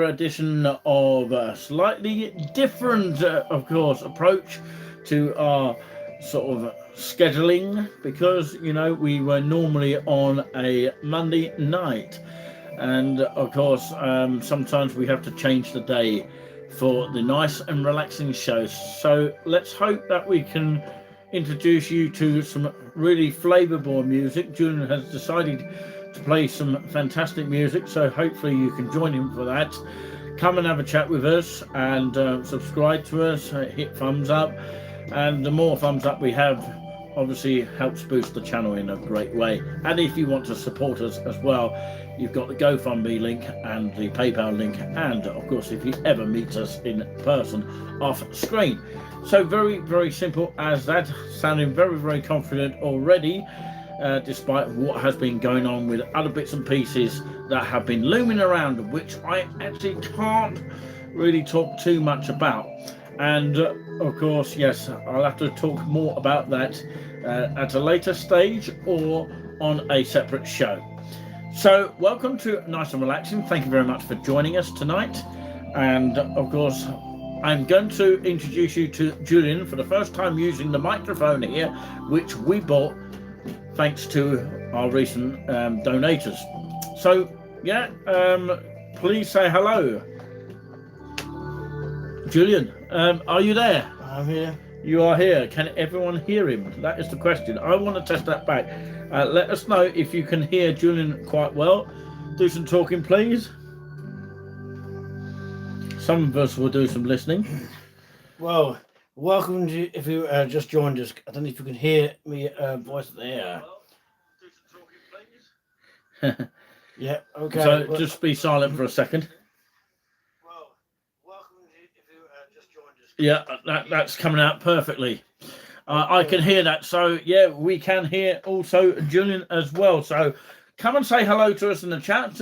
edition of a slightly different, of course, approach to our sort of scheduling because we were normally on a Monday night, and of course, sometimes we have to change the day for the nice and relaxing shows. So let's hope that we can introduce you to some really flavourful music. Julian has decided to play some fantastic music, so hopefully you can join him for that. Come and have a chat with us and subscribe to us, hit thumbs up, and the more thumbs up we have obviously helps boost the channel in a great way. And if you want to support us as well, you've got the GoFundMe link and the PayPal link, and of course if you ever meet us in person off screen. So very simple as that. Sounding very confident already, despite what has been going on with other bits and pieces that have been looming around, which I actually can't really talk too much about. And of course, yes, I'll have to talk more about that at a later stage or on a separate show. So welcome to Nice and Relaxing. Thank you very much for joining us tonight. And of course, I'm going to introduce you to Julian for the first time using the microphone here, which we bought thanks to our recent donators. So yeah, please say hello. Julian, are you there? I'm here. You are here. Can everyone hear him? That is the question. I want to test that back. Let us know if you can hear Julian quite well. Do some talking, please. Some of us will do some listening. Well, welcome to, if you just joined us. I don't know if you can hear me voice there. Do some talking, please. Yeah, okay. So just be silent for a second. Well, welcome to, if you just joined us. Yeah, that's coming out perfectly. I can hear that. So yeah, we can hear also Julian as well. So come and say hello to us in the chat.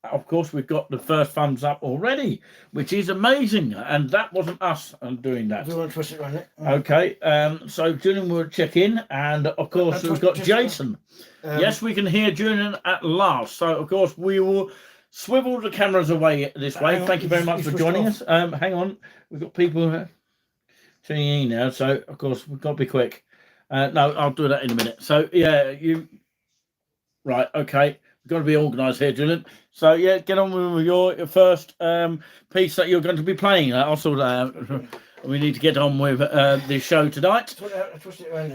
Of course, we've got the first thumbs up already, which is amazing. And that wasn't us doing that. If you want to twist it around it. Okay, so Julian will check in. And of course, we've got Jason. Yes, we can hear Julian at last. So of course, we will swivel the cameras away this way. Thank you very much for joining us. Hang on, we've got people tuning in now. So of course, we've got to be quick. No, I'll do that in a minute. So yeah, right, okay. Got to be organised here, Julian. So yeah, get on with your first piece that you're going to be playing. I'll sort that out. We need to get on with the show tonight.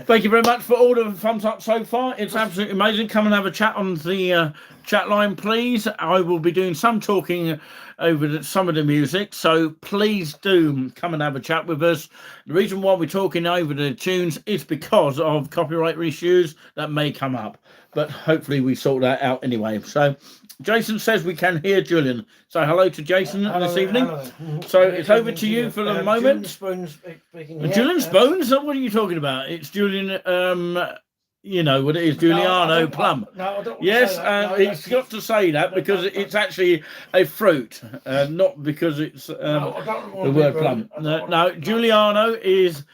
Thank you very much for all the thumbs up so far. It's absolutely amazing. Come and have a chat on the chat line, please. I will be doing some talking over some of the music, so please do come and have a chat with us. The reason why we're talking over the tunes is because of copyright issues that may come up, but hopefully we sort that out anyway. So Jason says we can hear Julian. So hello to Jason this evening. Hello. So it's over to you for the moment. Julian Spoons speaking here. Julian Spoons? What are you talking about? It's Julian, you know what it is, Juliano Plum. I don't yes, he's got to say that because it's actually a fruit, not because it's the word plum. No, Juliano is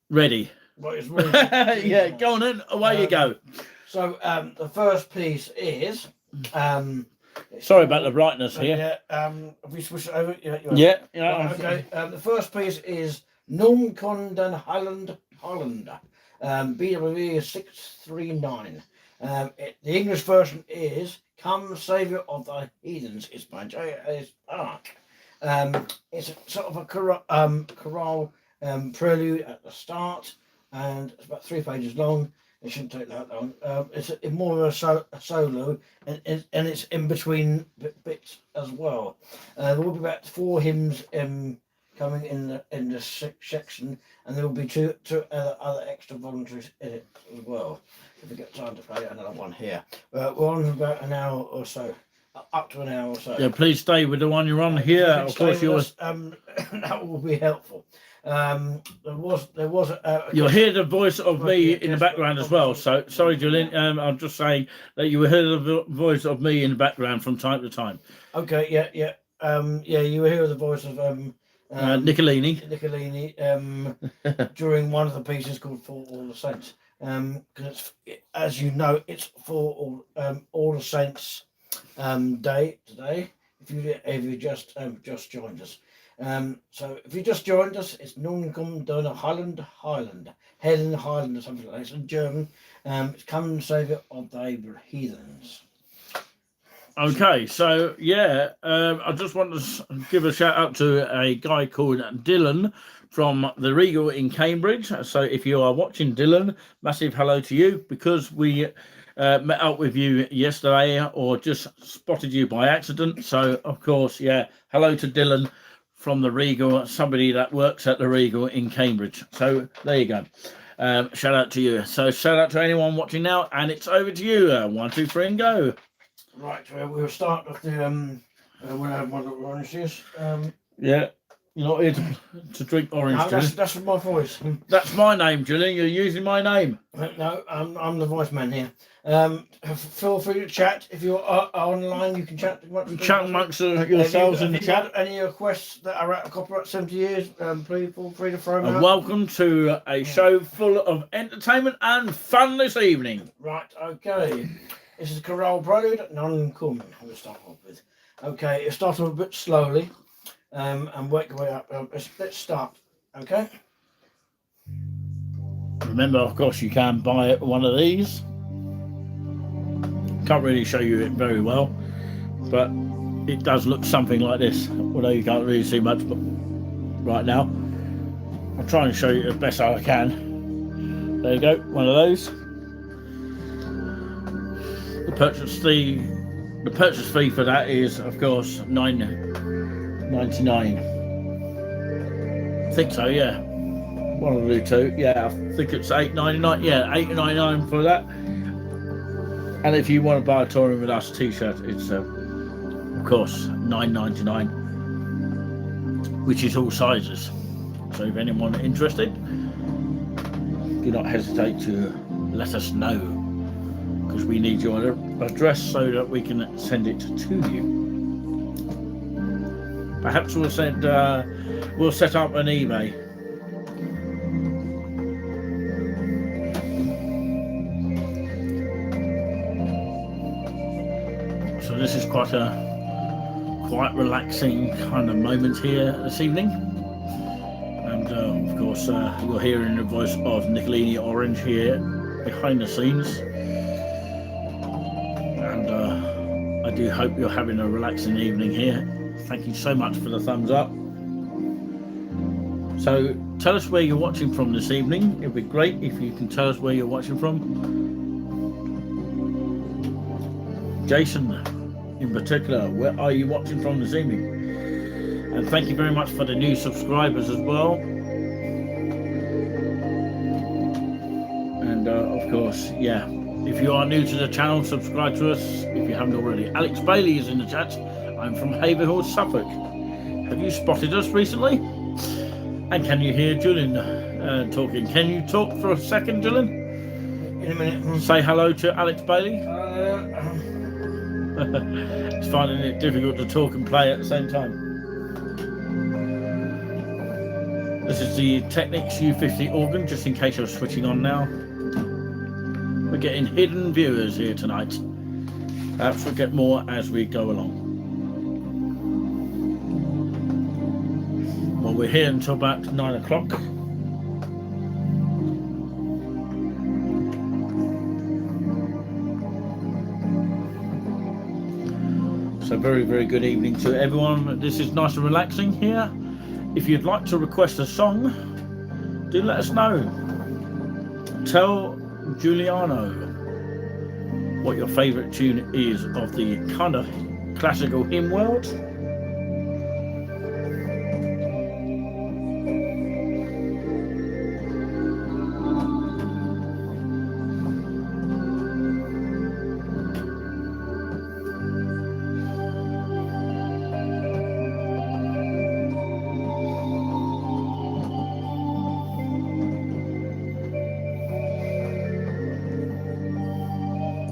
ready. Well, it's really yeah, go on then, away you go. So the first piece is sorry about the brightness here. Yeah, if we switch it over, yeah. Okay. The first piece is Noem kon den Hollander, BWV 639. The English version is "Come, Saviour of the Heathens." It's by J.A. Ark. It's sort of a chorale prelude at the start, and it's about 3 pages long. It shouldn't take that long. It's more of a solo, and it's in between bits as well. There will be about 4 hymns coming in the section, and there will be two other extra voluntaries in it as well. If we get time to play another one here, we're on about an hour or so, up to an hour or so. Yeah, please stay with the one you're on here. Of course, that will be helpful. There was you'll hear the voice of me in the background as well. So sorry, Julian. I'm just saying that you will hear the voice of me in the background from time to time. Okay. Yeah. You will hear the voice of Nickalini during one of the pieces called "For All the Saints." Because as you know, it's for all the Saints Day today. if you just joined us. So if you just joined us, it's Nun kommt der Highland, Helen Highland or something like that. It's in German. It's come Saviour of the heathens. Okay, so yeah, I just want to give a shout out to a guy called Dylan from the Regal in Cambridge. So if you are watching, Dylan, massive hello to you, because we met up with you yesterday or just spotted you by accident. So of course, yeah, hello to Dylan from the Regal, somebody that works at the Regal in Cambridge. So there you go. Shout out to you. So shout out to anyone watching now, and it's over to you. 1, 2, 3, and go. Right, we'll start with the when I have my little oranges. Yeah, you're not here to drink orange No, juice. that's my voice. That's my name, Julian. You're using my name. No, I'm the voice man here. Feel free to chat if you're online. You can chat. Chat amongst yourselves in the chat. Any requests that are out of copyright 70 years, please feel free to throw them out. Welcome to a show full of entertainment and fun this evening. Right, okay. This is Chorale Prelude, Nun kommt. We'll start off with. Okay, it starts off a bit slowly, and work your way up. Let's start. Okay. Remember, of course, you can buy one of these. Can't really show you it very well, but it does look something like this. Although you can't really see much, but right now, I'll try and show you as best I can. There you go, one of those. The purchase fee for that is, of course, $9.99. I think so, yeah. One of the two, yeah. I think it's $8.99. Yeah, $8.99 for that. And if you want to buy a Touring with Us T-shirt, it's of course $9.99, which is all sizes. So if anyone interested, do not hesitate to let us know, because we need your address so that we can send it to you. Perhaps we'll set up an eBay. So this is quite relaxing kind of moment here this evening, and of course you're hearing the voice of Nickalini Orange here behind the scenes. I do hope you're having a relaxing evening here. Thank you so much for the thumbs up. So tell us where you're watching from this evening. It'd be great if you can tell us where you're watching from. Jason, in particular, where are you watching from this evening? And thank you very much for the new subscribers as well. And of course, yeah, if you are new to the channel, subscribe to us if you haven't already. Alex Bailey is in the chat. I'm from Haverhill, Suffolk. Have you spotted us recently? And can you hear Julian talking? Can you talk for a second, Julian? In a minute. Say hello to Alex Bailey. It's finding it difficult to talk and play at the same time. This is the Technics U50 organ, just in case you're switching on now. We're getting hidden viewers here tonight. Perhaps we'll get more as we go along. Well, we're here until about 9 o'clock. So very, very good evening to everyone. This is nice and relaxing here. If you'd like to request a song, do let us know. Tell Juliano what your favourite tune is of the kind of classical hymn world.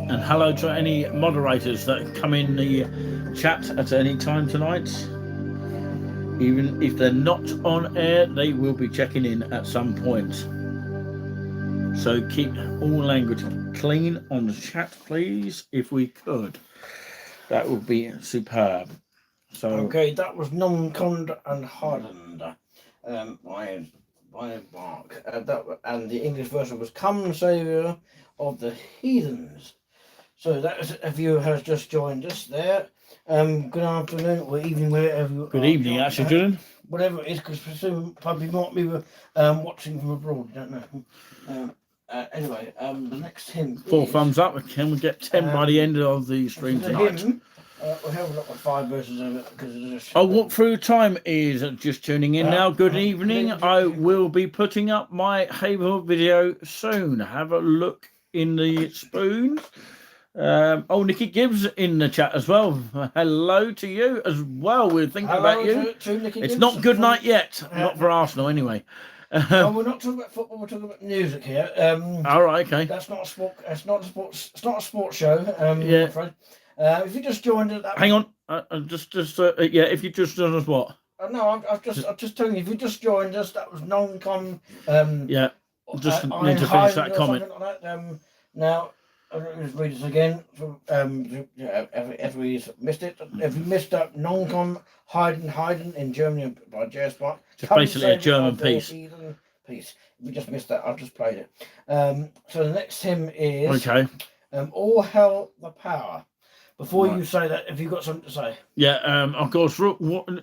And hello to any moderators that come in the chat at any time tonight. Even if they're not on air, they will be checking in at some point. So keep all language clean on the chat, please, if we could. That would be superb. So Okay, that was Non-Cond and Highlander by Mark. And the English version was Come Saviour of the Heathens. So that is, if you have just joined us there, good afternoon or evening, wherever you good are. evening, actually, Julian. Whatever it is, because probably might be watching from abroad, you don't know. Anyway, the next hymn 4 is, thumbs up. Can we get 10 by the end of the stream the tonight? hymn. We'll have a look at 5 verses of it because it's I'll walk through time is just tuning in now. Good evening. evening. I will be putting up my Haverhill video soon. Have a look in the spoons. Nikki Gibbs in the chat as well. Hello to you as well. We're thinking about you. To Nicky It's Gibbs not good night yet. uh, Not for Arsenal anyway. No, we're not talking about football. We're talking about music here. All right, okay. That's not a sport. It's not a sports. It's not a sports show. Yeah. I'm afraid. If you just joined it, Hang on. Yeah. If you just done us what? No, I'm just telling you. If you just joined us, that was non-com. Yeah. Just need to finish that comment. Like that. Now, I'll just read this again. If we missed it, if you missed up non-com Heiden in Germany by J.S. Bach. Just basically a German piece. Piece. If we just missed that, I've just played it. So the next hymn is Okay. All Hell the Power. Before you say that, have you got something to say? Yeah, of course.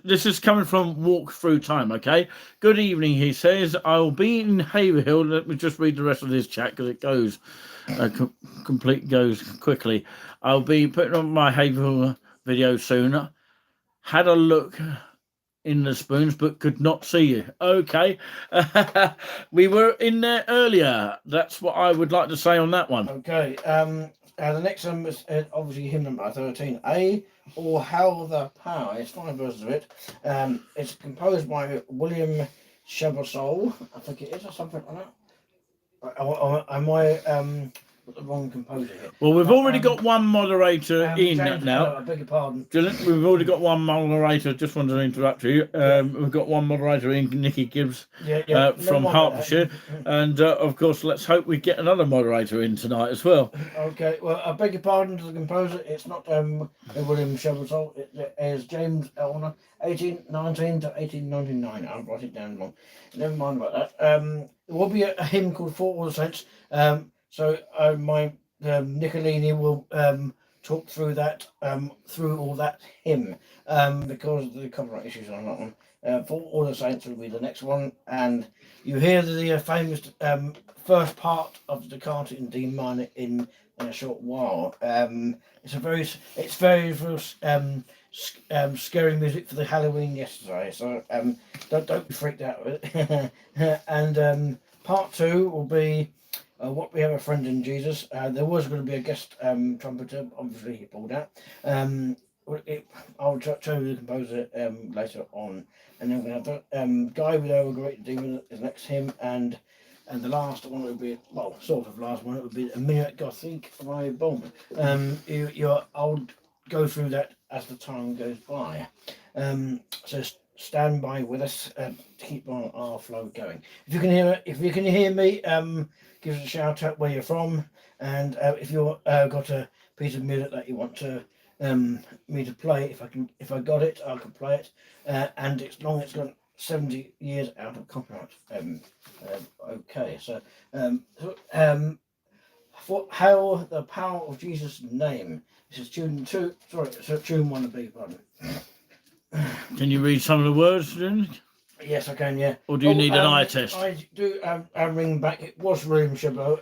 This is coming from Walk Through Time, okay? Good evening, he says. I'll be in Haverhill. Let me just read the rest of this chat because it goes goes quickly. I'll be putting on my Haverhill video soon. Had a look in the spoons, but could not see you. Okay. We were in there earlier. That's what I would like to say on that one. Okay. The next one is obviously hymn number 13. Or How the Power. It's 5 verses of it. It's composed by William Shebersole, I think it is, or something like that. Am I the wrong composer here? Well, we've already got one moderator in James, now. I beg your pardon. We've already got one moderator. Just wanted to interrupt you. We've got one moderator in, Nicky Gibbs, from Hertfordshire, and of course, let's hope we get another moderator in tonight as well. Okay, well, I beg your pardon to the composer. It's not William Shebersole. It is James Elner, 1819 to 1899. I'll write it down wrong. Never mind about that. There will be a hymn called For All the Saints. So my Nickalini will talk through that, through all that hymn, because of the copyright issues on that one. For All the Saints will be the next one, and you hear the famous first part of the Toccata in D minor in a short while. It's very scary music for the Halloween yesterday, so don't be freaked out with it. And part 2 will be What We Have a Friend in Jesus. There was going to be a guest trumpeter, obviously he pulled out. I'll show you the composer later on. And then we're going to have Guy with Our Great Demon is next hymn, and the last one would be, well, sort of last one, it would be A Minute Gothic by Bowman. I'll go through that as the time goes by. So stand by with us to keep on our flow going. If you can hear me, give us a shout out where you're from, and if you've got a piece of music that you want to me to play, if I got it, I can play it, and it's long it's got 70 years out of copyright. Okay, so for How the Power of Jesus' Name. This is tune 2. Sorry, so tune 1 of B. Pardon. Can you read some of the words, Jim? Yes, I can. Yeah. Or do you need an eye test? I do. I ring back. It was William Chabot.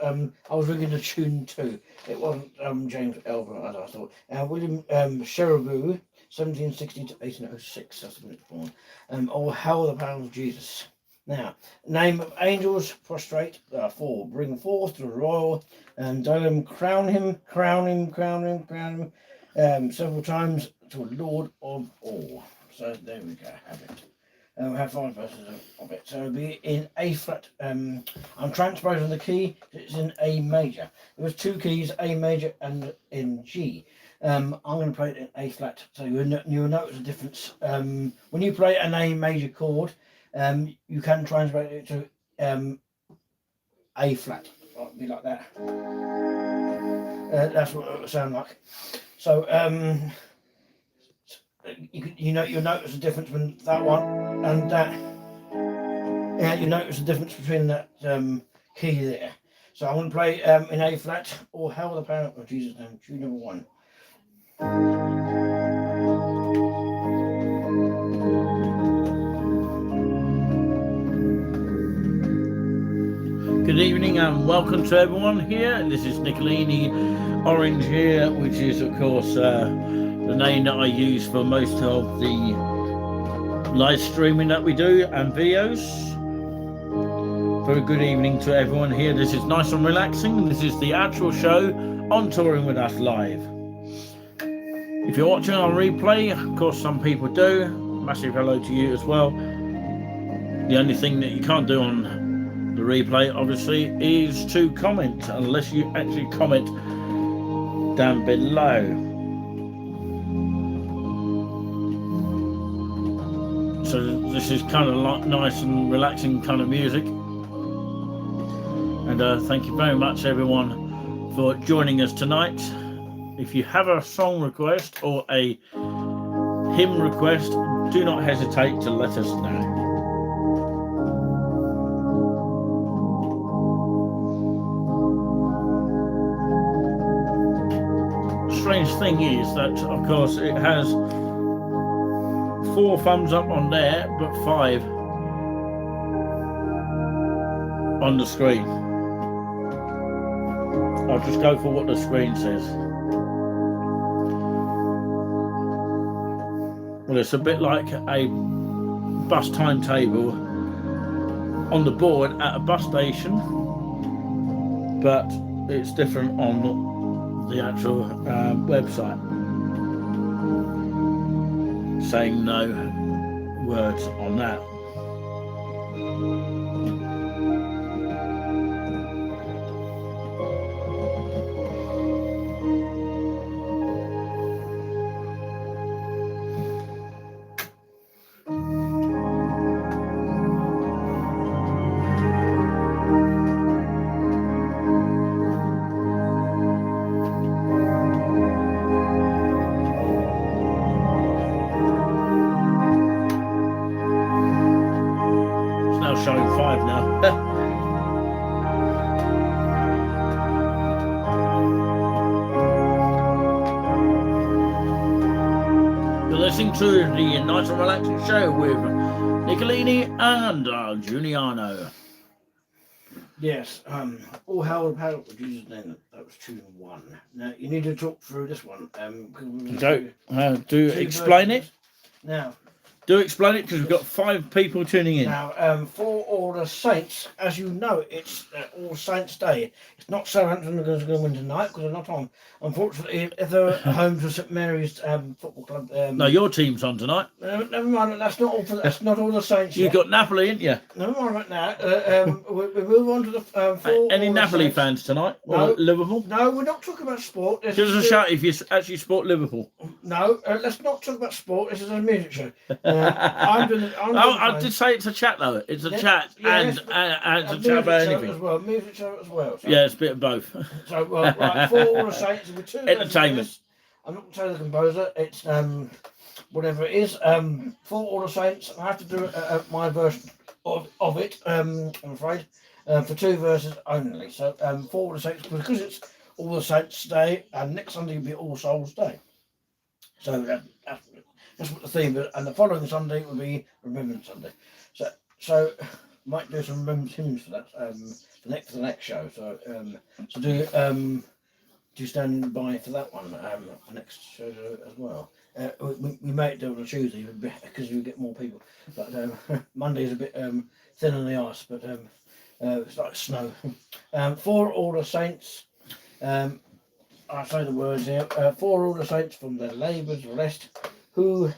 I was ringing the tune 2. It wasn't James Elber, as I thought. William Cherubou, 1760 to 1806. That's when it's born. Or How the Power of Jesus. Now, name of angels prostrate. 4. Bring forth the royal and diadem. Crown him. Several times to Lord of all. So there we go. Have it. We have 5 verses of it. So it'll be in A flat. I'm transposing the key. It's in A major. There was 2 keys, A major and in G. I'm going to play it in A flat. So you'll notice the difference. When you play an A major chord, you can translate it to A flat. It'll be like that. That's what it will sound like. So you know, you'll notice the difference between that one and that. Yeah, you notice the difference between that key there. So I'm going to play in A flat, or Hell the Power of Jesus' name, tune number 1. Good evening and welcome to everyone here. This is Nickalini Orange here, which is of course the name that I use for most of the live streaming that we do and videos. Very good evening to everyone here. This is Nice and Relaxing. This is the actual show on Touring With Us Live. If you're watching on replay, of course some people do, massive hello to you as well. The only thing that you can't do on the replay obviously is to comment, unless you actually comment down below. So this is kind of like nice and relaxing kind of music, and thank you very much everyone for joining us tonight. If you have a song request or a hymn request, do not hesitate to let us know. Strange thing is that of course it has 4 thumbs up on there but 5 on the screen. I'll just go for what the screen says. Well, it's a bit like a bus timetable on the board at a bus station, but it's different on the actual website, saying no words on that. Showing 5 now. You're listening to the Nice and Relaxing Show with Nickalini and Juliano. Yes, all Hell the Power of Jesus' name. That was tune 1. Now you need to talk through this one. Do explain it. Now. Do explain it, because we've got 5 people tuning in. Now, for all the saints, as you know, it's All Saints Day. It's not Southampton are going to win tonight because they're not on. Unfortunately, if they're home to St Mary's Football Club. No, your team's on tonight. Never mind. That's not all. That's not all the saints. You've got Napoli, ain't you? Never mind right now. We move on to the. Any Napoli fans tonight? No. Or Liverpool? No, we're not talking about sport. Give us a shout if you actually support Liverpool. No, let's not talk about sport. This is a music show. I did say it's a chat though. It's a chat and it's a chat about anything. As well, music show as well. So. Yeah, it's a bit of both. So right, for all the saints, with 2 entertainment. I'm not going to tell the composer. It's whatever it is. For all the saints, I have to do my version of it. I'm afraid for 2 verses only. So for all the saints, because it's All the Saints Day, and next Sunday will be All Souls Day. So that's what the theme is, and the following Sunday will be Remembrance Sunday. So might do some remembrance hymns for that for the next show. So do stand by for that one for next show as well. We might do it on a Tuesday because we get more people, but Monday is a bit thin on the ice, but it's like snow. For all the saints, I say the words here. For all the saints from their labours rest, who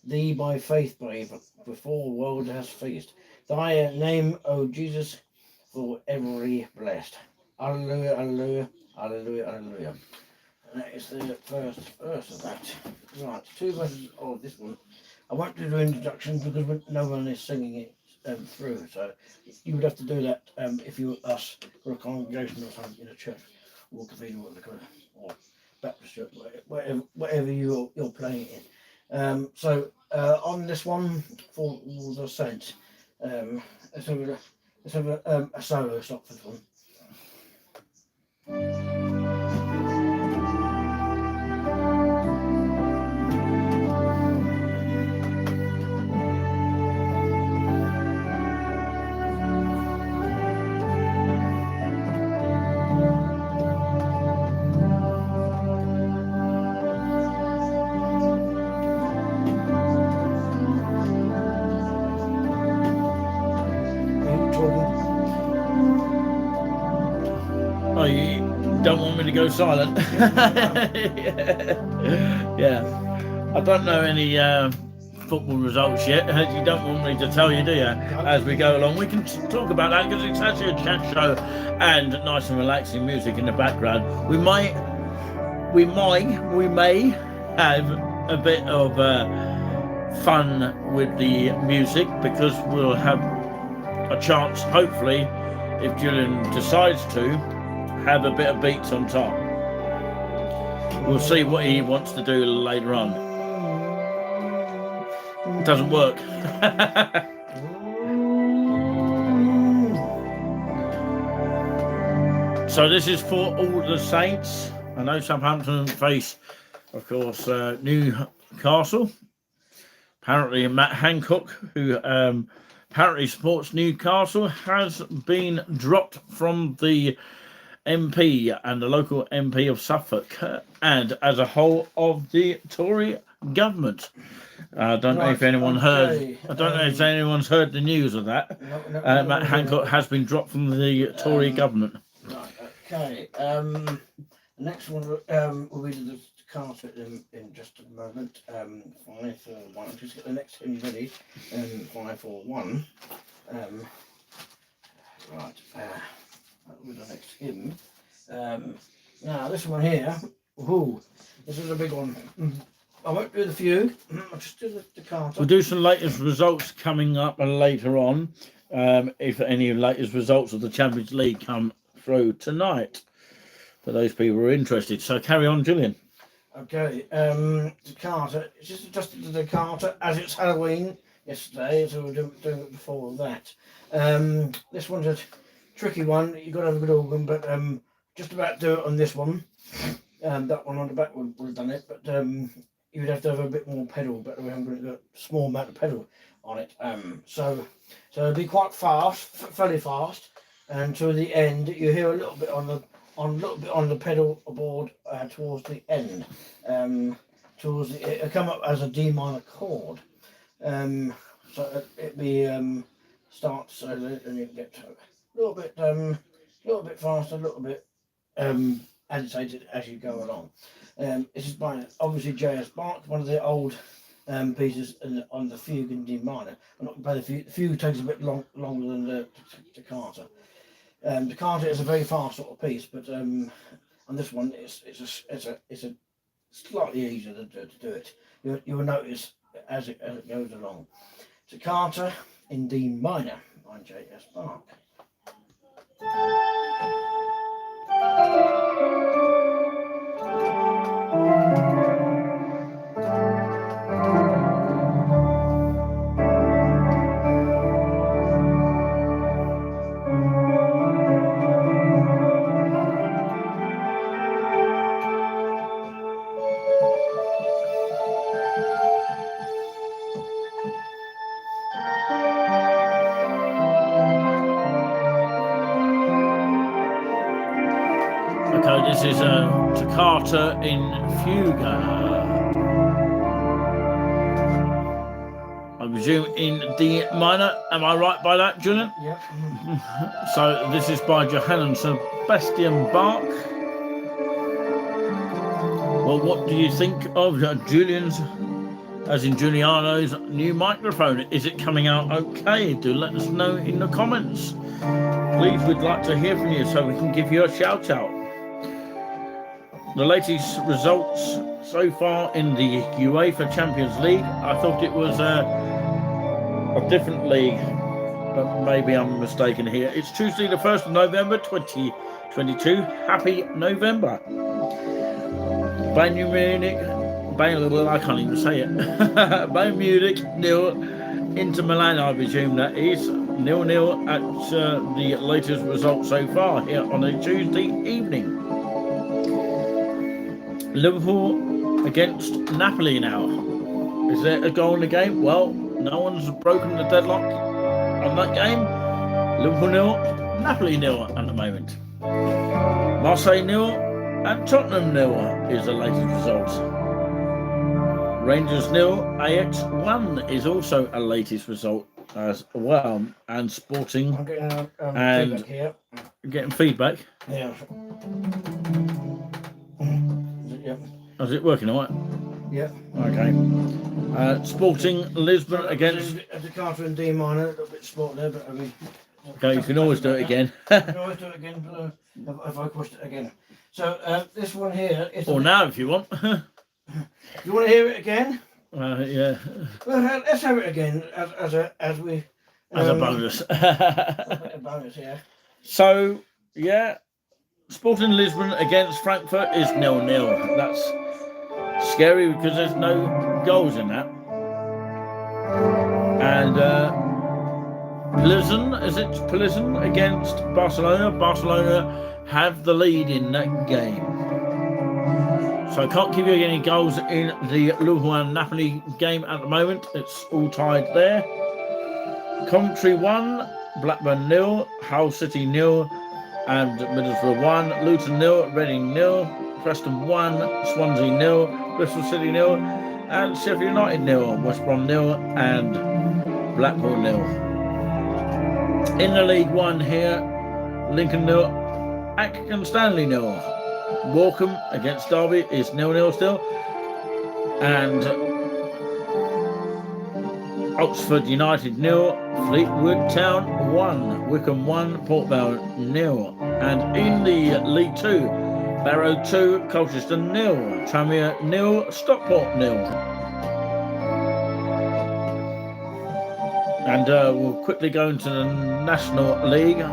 thee by faith brave before the world has feast. Thy name, O Jesus, for every blessed. Alleluia, alleluia, alleluia, alleluia. And that is the first verse of that. Right, 2 verses of this one. I won't do the introduction because no one is singing it through. So you would have to do that if you were us for a congregation or something in a church or cathedral or Baptist church, whatever you're playing in. So on this one for all the Saints, let's have a solo stop for this one. Oh, you don't want me to go silent? Yeah. I don't know any football results yet. You don't want me to tell you, do you? As we go along, we can talk about that because it's actually a chat show and nice and relaxing music in the background. We may have a bit of fun with the music because we'll have a chance, hopefully, if Julian decides to, have a bit of beats on top. We'll see what he wants to do later on. It doesn't work. So this is for all the Saints. I know Southampton face, of course, Newcastle. Apparently Matt Hancock, who apparently supports Newcastle, has been dropped from the MP and the local MP of Suffolk and as a whole of the Tory government. I don't know if anyone heard. I don't know if anyone's heard the news of that. No, Matt Hancock has been dropped from the Tory government. Right. Okay. The next one will be the Carter in just a moment. 5, 4, 1. Just get the next hymn ready. 5, 4, 1. Right. With the next hymn. Now this one here. Ooh, this is a big one. I won't do the few. I'll just do the Carter. We'll do some latest results coming up later on. If any latest results of the Champions League come through tonight, for those people who are interested. So carry on, Julian. Okay. The Carter. It's just adjusted to the Carter as it's Halloween yesterday, so we're doing it before that. This one's a tricky one. You've got to have a good organ, but just about do it on this one. That one on the back would have done it, but you would have to have a bit more pedal, but we haven't got a small amount of pedal on it. So it'll be quite fast, fairly fast, and to the end you hear a little bit on the pedal board towards the end. It'll come up as a D minor chord. So it'd be start so and you get a little bit faster, a little bit agitated as you go along. This is by obviously J.S. Bach, one of the old pieces on the fugue in D minor. I'm not going to play the fugue. The fugue takes a bit longer than the Toccata. The Toccata is a very fast sort of piece, but on this one it's a slightly easier to do it. You will notice as it goes along. Toccata in D minor by J.S. Bach. Okay, this is a Toccata in Fuga. I presume in D minor. Am I right by that, Julian? Yep. So this is by Johann Sebastian Bach. Well, what do you think of Julian's, as in Juliano's, new microphone? Is it coming out okay? Do let us know in the comments. Please, we'd like to hear from you so we can give you a shout out. The latest results so far in the UEFA Champions League, I thought it was a different league, but maybe I'm mistaken here. It's Tuesday the 1st of November 2022. Happy November. Bayern Munich Well, I can't even say it. Bayern Munich 0, Inter Milan, I presume that is 0-0 at the latest result so far here on a Tuesday evening. Liverpool against Napoli now. Is there a goal in the game? Well, no one's broken the deadlock on that game. Liverpool 0, Napoli 0 at the moment. Marseille 0 and Tottenham 0 is the latest result. Rangers 0, Ajax 1 is also a latest result as well. And Sporting I'm getting and feedback here. getting feedback. Yeah. Yep. Is it working all right? Yep. Okay. Sporting Lisbon against. The Carter in D minor, a little bit spot there, but I mean. Okay, you can always do it again. I can always do it again, but if I pushed it again. So this one here is. Or now, if you want. You want to hear it again? Yeah. Well, let's have it again as a bonus. a bonus, yeah. So yeah, Sporting Lisbon against Frankfurt is 0-0. That's scary because there's no goals in that. And Pilsen against Barcelona. Barcelona have the lead in that game. So I can't give you any goals in the Liverpool and Napoli game at the moment. It's all tied there. Coventry 1, Blackburn 0, Hull City 0, and Middlesbrough 1, Luton 0, Reading 0, Preston 1, Swansea 0, Bristol City 0, and Sheffield United 0, West Brom 0, and Blackpool 0. In the League One here, Lincoln 0, Accrington Stanley 0. Morecambe against Derby is 0-0 still, and Oxford United 0, Fleetwood Town 1, Wycombe 1, Port Vale 0, and in the League 2, Barrow 2, Colchester 0, Tranmere 0, Stockport 0. And we'll quickly go into the National League.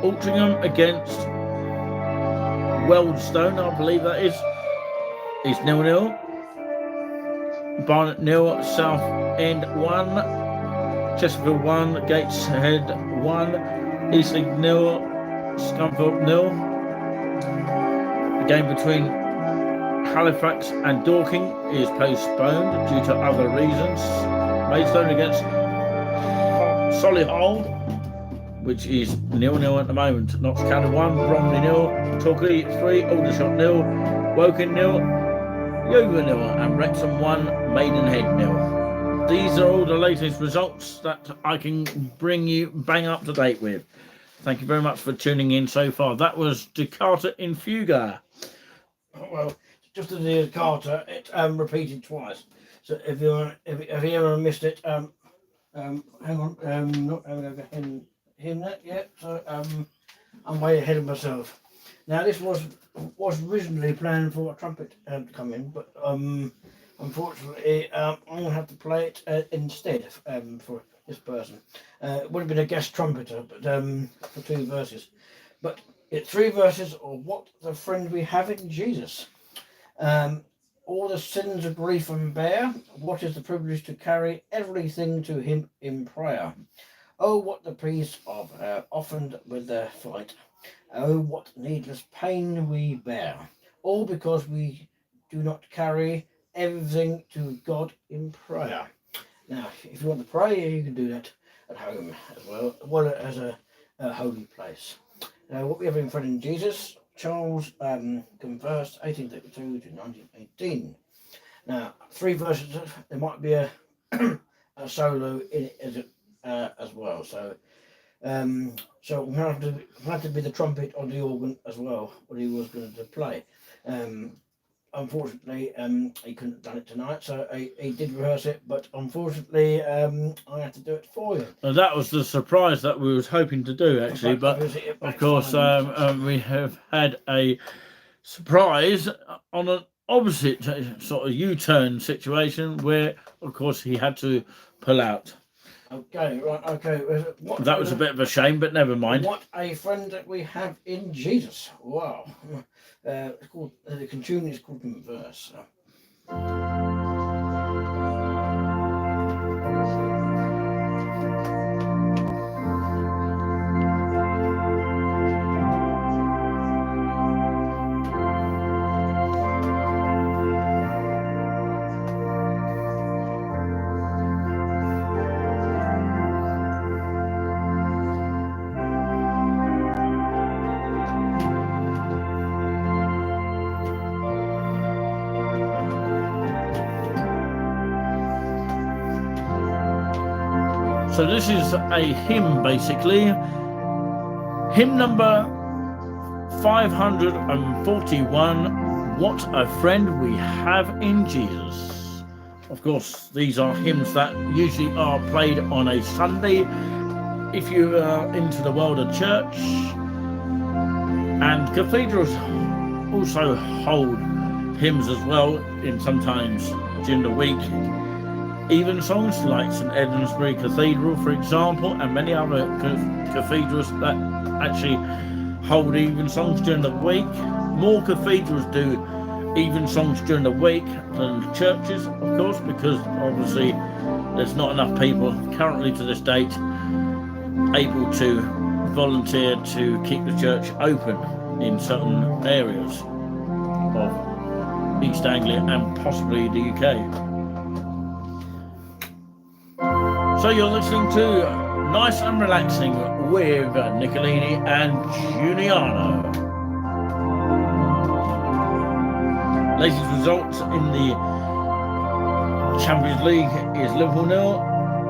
Altrincham against Wealdstone, I believe that is 0-0. Barnet 0, South End 1, Chesterfield 1, Gateshead 1, Eastleigh 0, Scunthorpe 0. The game between Halifax and Dorking is postponed due to other reasons. Maidstone against Solihull, which is 0-0 at the moment. Notts County 1, Bromley 0, Torquay 3, Aldershot 0, Woking 0, Yeovil 0, and Wrexham 1, Maidenhead 0. These are all the latest results that I can bring you bang up to date with. Thank you very much for tuning in so far. That was Jakarta in Fuga. Well, just as the Carter, it repeated twice. So if you ever missed it, hang on, not having him that yet. So I'm way ahead of myself. Now this was originally planned for a trumpet to come in, but unfortunately I'm gonna have to play it instead for this person. It would have been a guest trumpeter, but for 2 verses. But it's 3 verses of what the friend we have in Jesus. All the sins of grief and bear. What is the privilege to carry everything to him in prayer? Oh, what the peace of often with their flight. Oh, what needless pain we bear. All because we do not carry everything to God in prayer. Now, if you want to pray, you can do that at home as well as a holy place. Now, what we have in front of Jesus, Charles conversed 1832 to 1918. Now, 3 verses, there might be a solo in it as well. So I'm going to have to be the trumpet on the organ as well, what he was going to play. Unfortunately, he couldn't have done it tonight, so he did rehearse it, but unfortunately, I had to do it for you. Well, that was the surprise that we was hoping to do, actually, but of course, we have had a surprise on an opposite sort of U-turn situation where, of course, he had to pull out. Okay, right, okay. That was a bit of a shame, but never mind. What a friend that we have in Jesus. Wow. It's called, the tune is called Converse. So this is a hymn, basically. Hymn number 541, What a Friend We Have in Jesus. Of course, these are hymns that usually are played on a Sunday if you are into the world of church. And cathedrals also hold hymns as well, in sometimes during the week. Even songs like St Edmundsbury Cathedral, for example, and many other cathedrals that actually hold even songs during the week. More cathedrals do even songs during the week than churches, of course, because obviously there's not enough people currently to this date able to volunteer to keep the church open in certain areas of East Anglia and possibly the UK. So you're listening to Nice and Relaxing with Nickalini and Juliano. Latest results in the Champions League is Liverpool 0,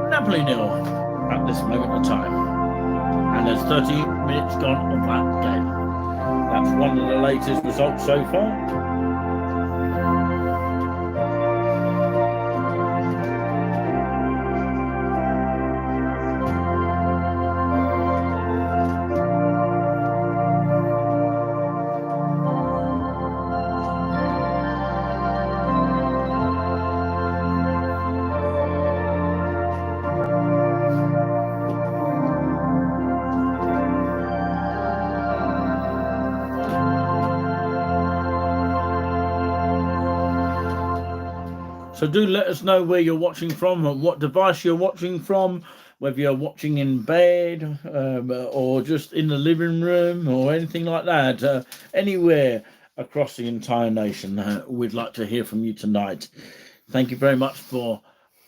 Napoli 0 at this moment of time. And there's 30 minutes gone of that game. That's one of the latest results so far. So do let us know where you're watching from and what device you're watching from, whether you're watching in bed or just in the living room or anything like that. Anywhere across the entire nation, we'd like to hear from you tonight. Thank you very much for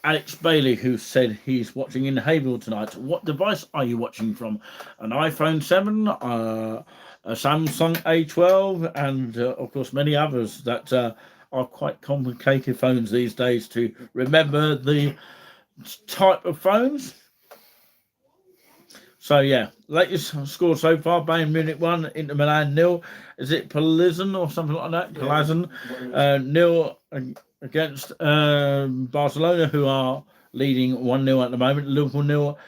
Alex Bailey, who said he's watching in Haverhill tonight. What device are you watching from? An iPhone 7, a Samsung A12, and of course many others that are quite complicated phones these days to remember the type of phones. So yeah, latest score so far: Bayern Munich 1, Inter Milan 0. Is it Palazzo or something like that? Palazzo 0 against Barcelona, who are leading 1-0 at the moment. Liverpool 0.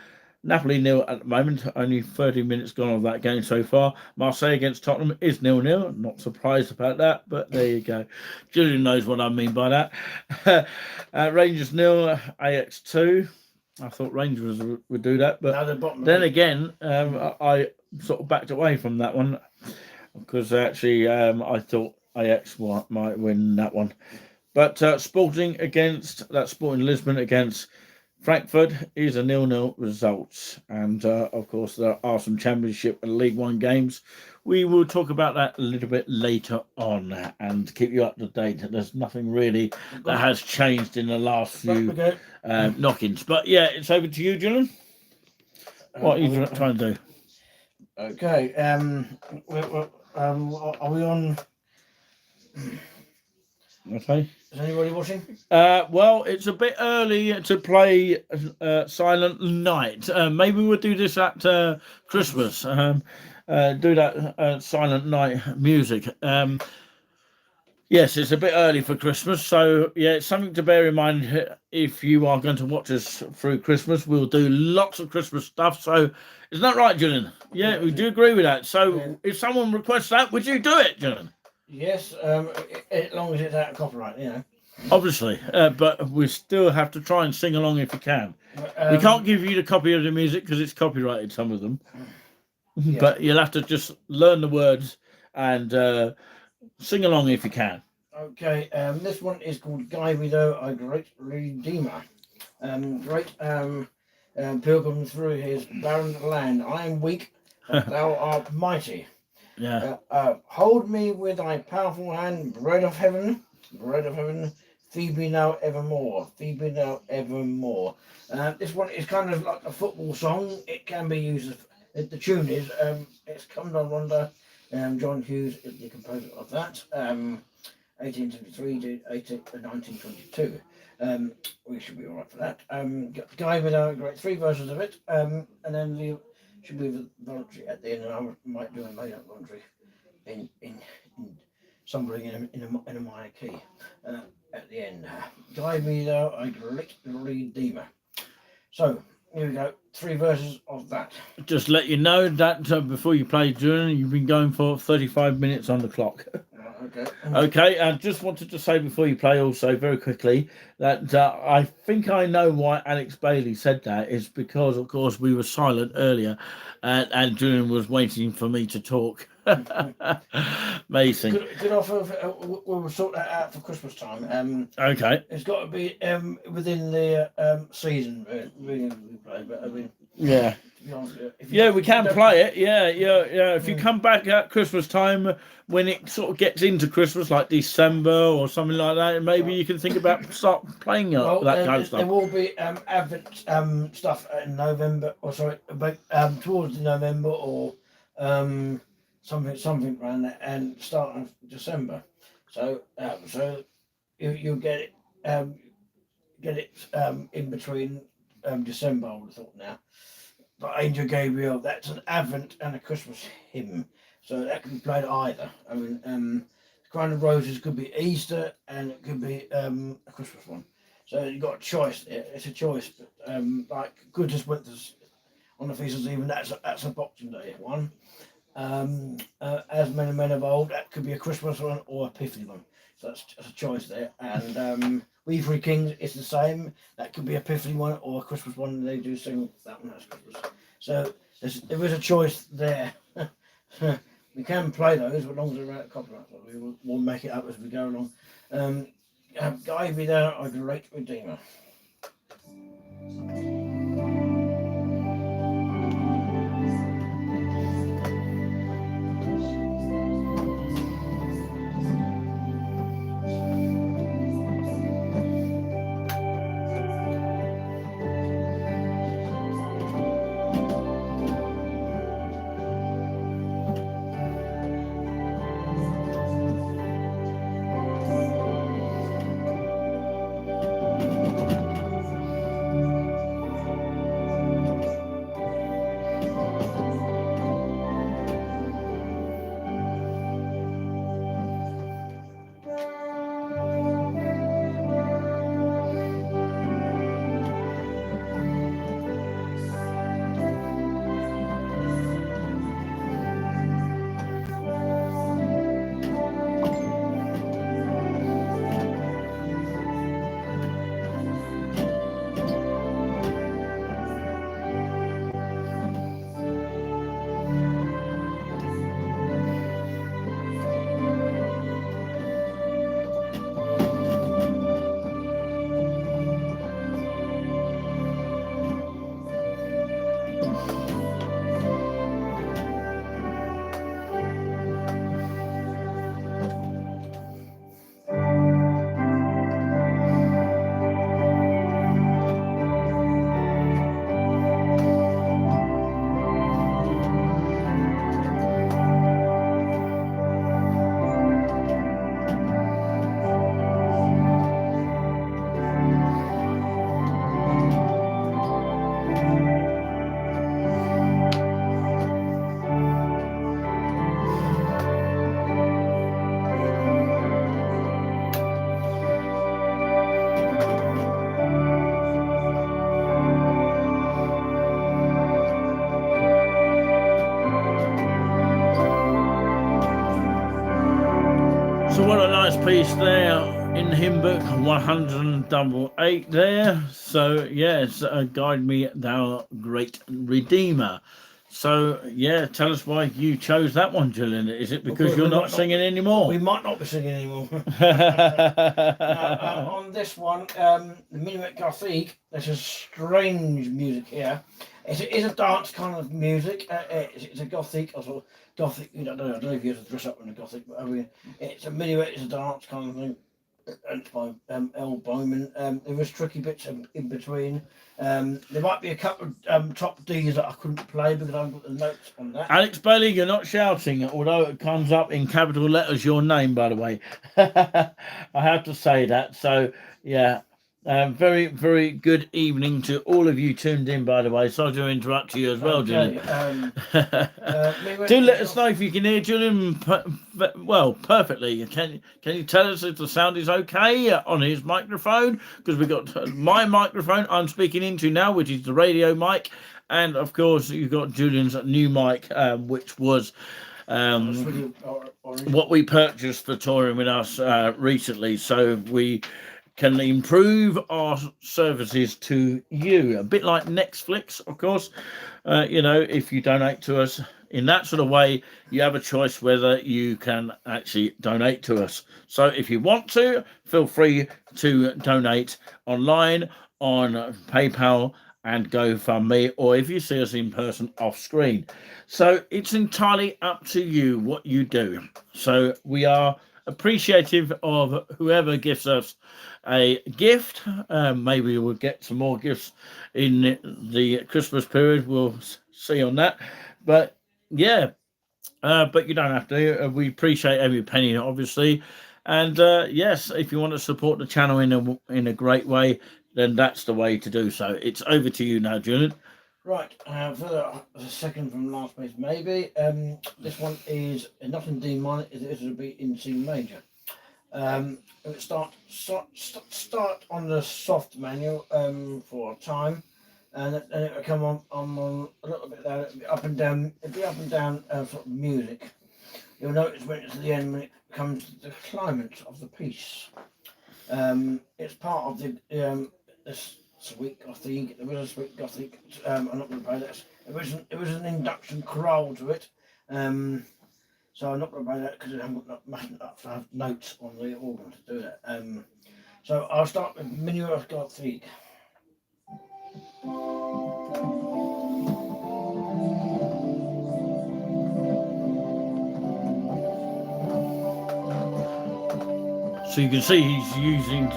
Napoli 0 at the moment, only 30 minutes gone of that game so far. Marseille against Tottenham is 0-0. Not surprised about that, but there you go. Julian knows what I mean by that. Rangers 0, Ajax 2. I thought Rangers would do that, but then again, I sort of backed away from that one because actually I thought Ajax might win that one. But Sporting Lisbon against Frankfurt is a 0-0 result, and of course there are some Championship and League One games. We will talk about that a little bit later on and keep you up to date. There's nothing really that has changed in the last few knock-ins. But yeah, it's over to you, Julian. What are you trying to do? Okay. Are we on? Okay. Is anybody watching? Well, it's a bit early to play Silent Night. Maybe we'll do this at Christmas. Do that Silent Night music. Yes, it's a bit early for Christmas. So, yeah, it's something to bear in mind if you are going to watch us through Christmas. We'll do lots of Christmas stuff. So, isn't that right, Julian? Yeah, we do agree with that. So, if someone requests that, would you do it, Julian? Yes, as long as it's out of copyright, you know. Obviously, but we still have to try and sing along if we can. We can't give you the copy of the music because it's copyrighted, some of them. Yeah. But you'll have to just learn the words and sing along if you can. Okay, this one is called Guide Me Thou, a Great Redeemer. Great pilgrim through his barren land. I am weak, but thou art mighty. Yeah. Hold me with thy powerful hand, bread of heaven, feed me now evermore, feed me now evermore. This one is kind of like a football song. It can be used as the tune is. It's Come Down Wonder. John Hughes is the composer of that. 1873 to 1922. We should be all right for that. Guy with our great 3 versions of it, and then the should be the voluntary at the end, and I might do a made up voluntary in somewhere in a minor key at the end. Guide me thou, a great redeemer. So here we go, 3 verses of that. Just let you know that before you play, Julian, you've been going for 35 minutes on the clock. Okay. Okay, and just wanted to say before you play also very quickly that I think I know why Alex Bailey said that. Is because, of course, we were silent earlier and Julian was waiting for me to talk. Amazing. Good offer. We'll sort that out for Christmas time. Okay. It's got to be within the season. We play, but I mean, yeah. Yeah, we can play it. Yeah. If you come back at Christmas time, when it sort of gets into Christmas, like December or something like that, maybe you can think about start playing that kind of stuff. There will be Advent stuff in November, or sorry, but towards November or something around that, and start of December. So you get it in between December. I would have thought now. But Angel Gabriel, that's an Advent and a Christmas hymn, so that can be played either. I mean, Crown of Roses could be Easter, and it could be a Christmas one. So you've got a choice. It's a choice. But like Goodness Winters on the Feast of Even, that's a Boxing Day one. As Many Men of Old, that could be a Christmas one or a Epiphany one. So that's a choice there. And We Three Kings, it's the same. That could be a Epiphany one or a Christmas one. They do sing that one as Christmas. So there is a choice there. We can play those, as long as they're out of copyright. We'll make it up as we go along. Guide me thou, a great redeemer. So what a nice piece there in the hymn book, 188 there. So yes, Guide Me Thou Great Redeemer. So, yeah, tell us why you chose that one, Julian. Is it because course, you're we not might singing We anymore? might not be singing anymore. On this one, the Minuet Gothique, there's a strange music here. It is a dance kind of music. It's a Gothic, also Gothic. I don't know if you have to dress up in a Gothic, but I mean, it's a minuet. It's a dance kind of thing. And by L. Bowman. There was tricky bits in between. There might be a couple of top D's that I couldn't play because I haven't got the notes on that. Alex Bailey, you're not shouting, although it comes up in capital letters, your name, by the way. I have to say that. So, yeah. Very, very good evening to all of you tuned in, by the way. Sorry to interrupt you as well, Julian. Do let us know if you can hear Julian perfectly. Can you tell us if the sound is okay on his microphone? Because we've got my microphone I'm speaking into now, which is the radio mic. And, of course, you've got Julian's new mic, which was what we purchased for touring with us recently. So we can improve our services to you, a bit like Netflix, of course. If you donate to us in that sort of way, you have a choice whether you can actually donate to us. So if you want to, feel free to donate online on PayPal and GoFundMe, or if you see us in person off screen. So it's entirely up to you what you do. So we are appreciative of whoever gives us a gift. Maybe we'll get some more gifts in the Christmas period. We'll see on that. But yeah, but you don't have to. We appreciate every penny, obviously. And yes, if you want to support the channel in a great way, then that's the way to do so. It's over to you now, Julian. Right, for the second from last place, maybe. This one is not in D minor, it will be in C major. It start on the soft manual for a time, and then it will come on a little bit there, it'll be up and down. It'll be up and down sort of music. You'll notice when it's at the end when it comes to the climax of the piece. It's part of the this sweet Gothic. There was a sweet Gothic. I'm not going to play that. It was an induction chorale to it. So I'm not going to play that because I haven't got enough to have notes on the organ to do that. So I'll start with Minuet Gothic. So you can see he's using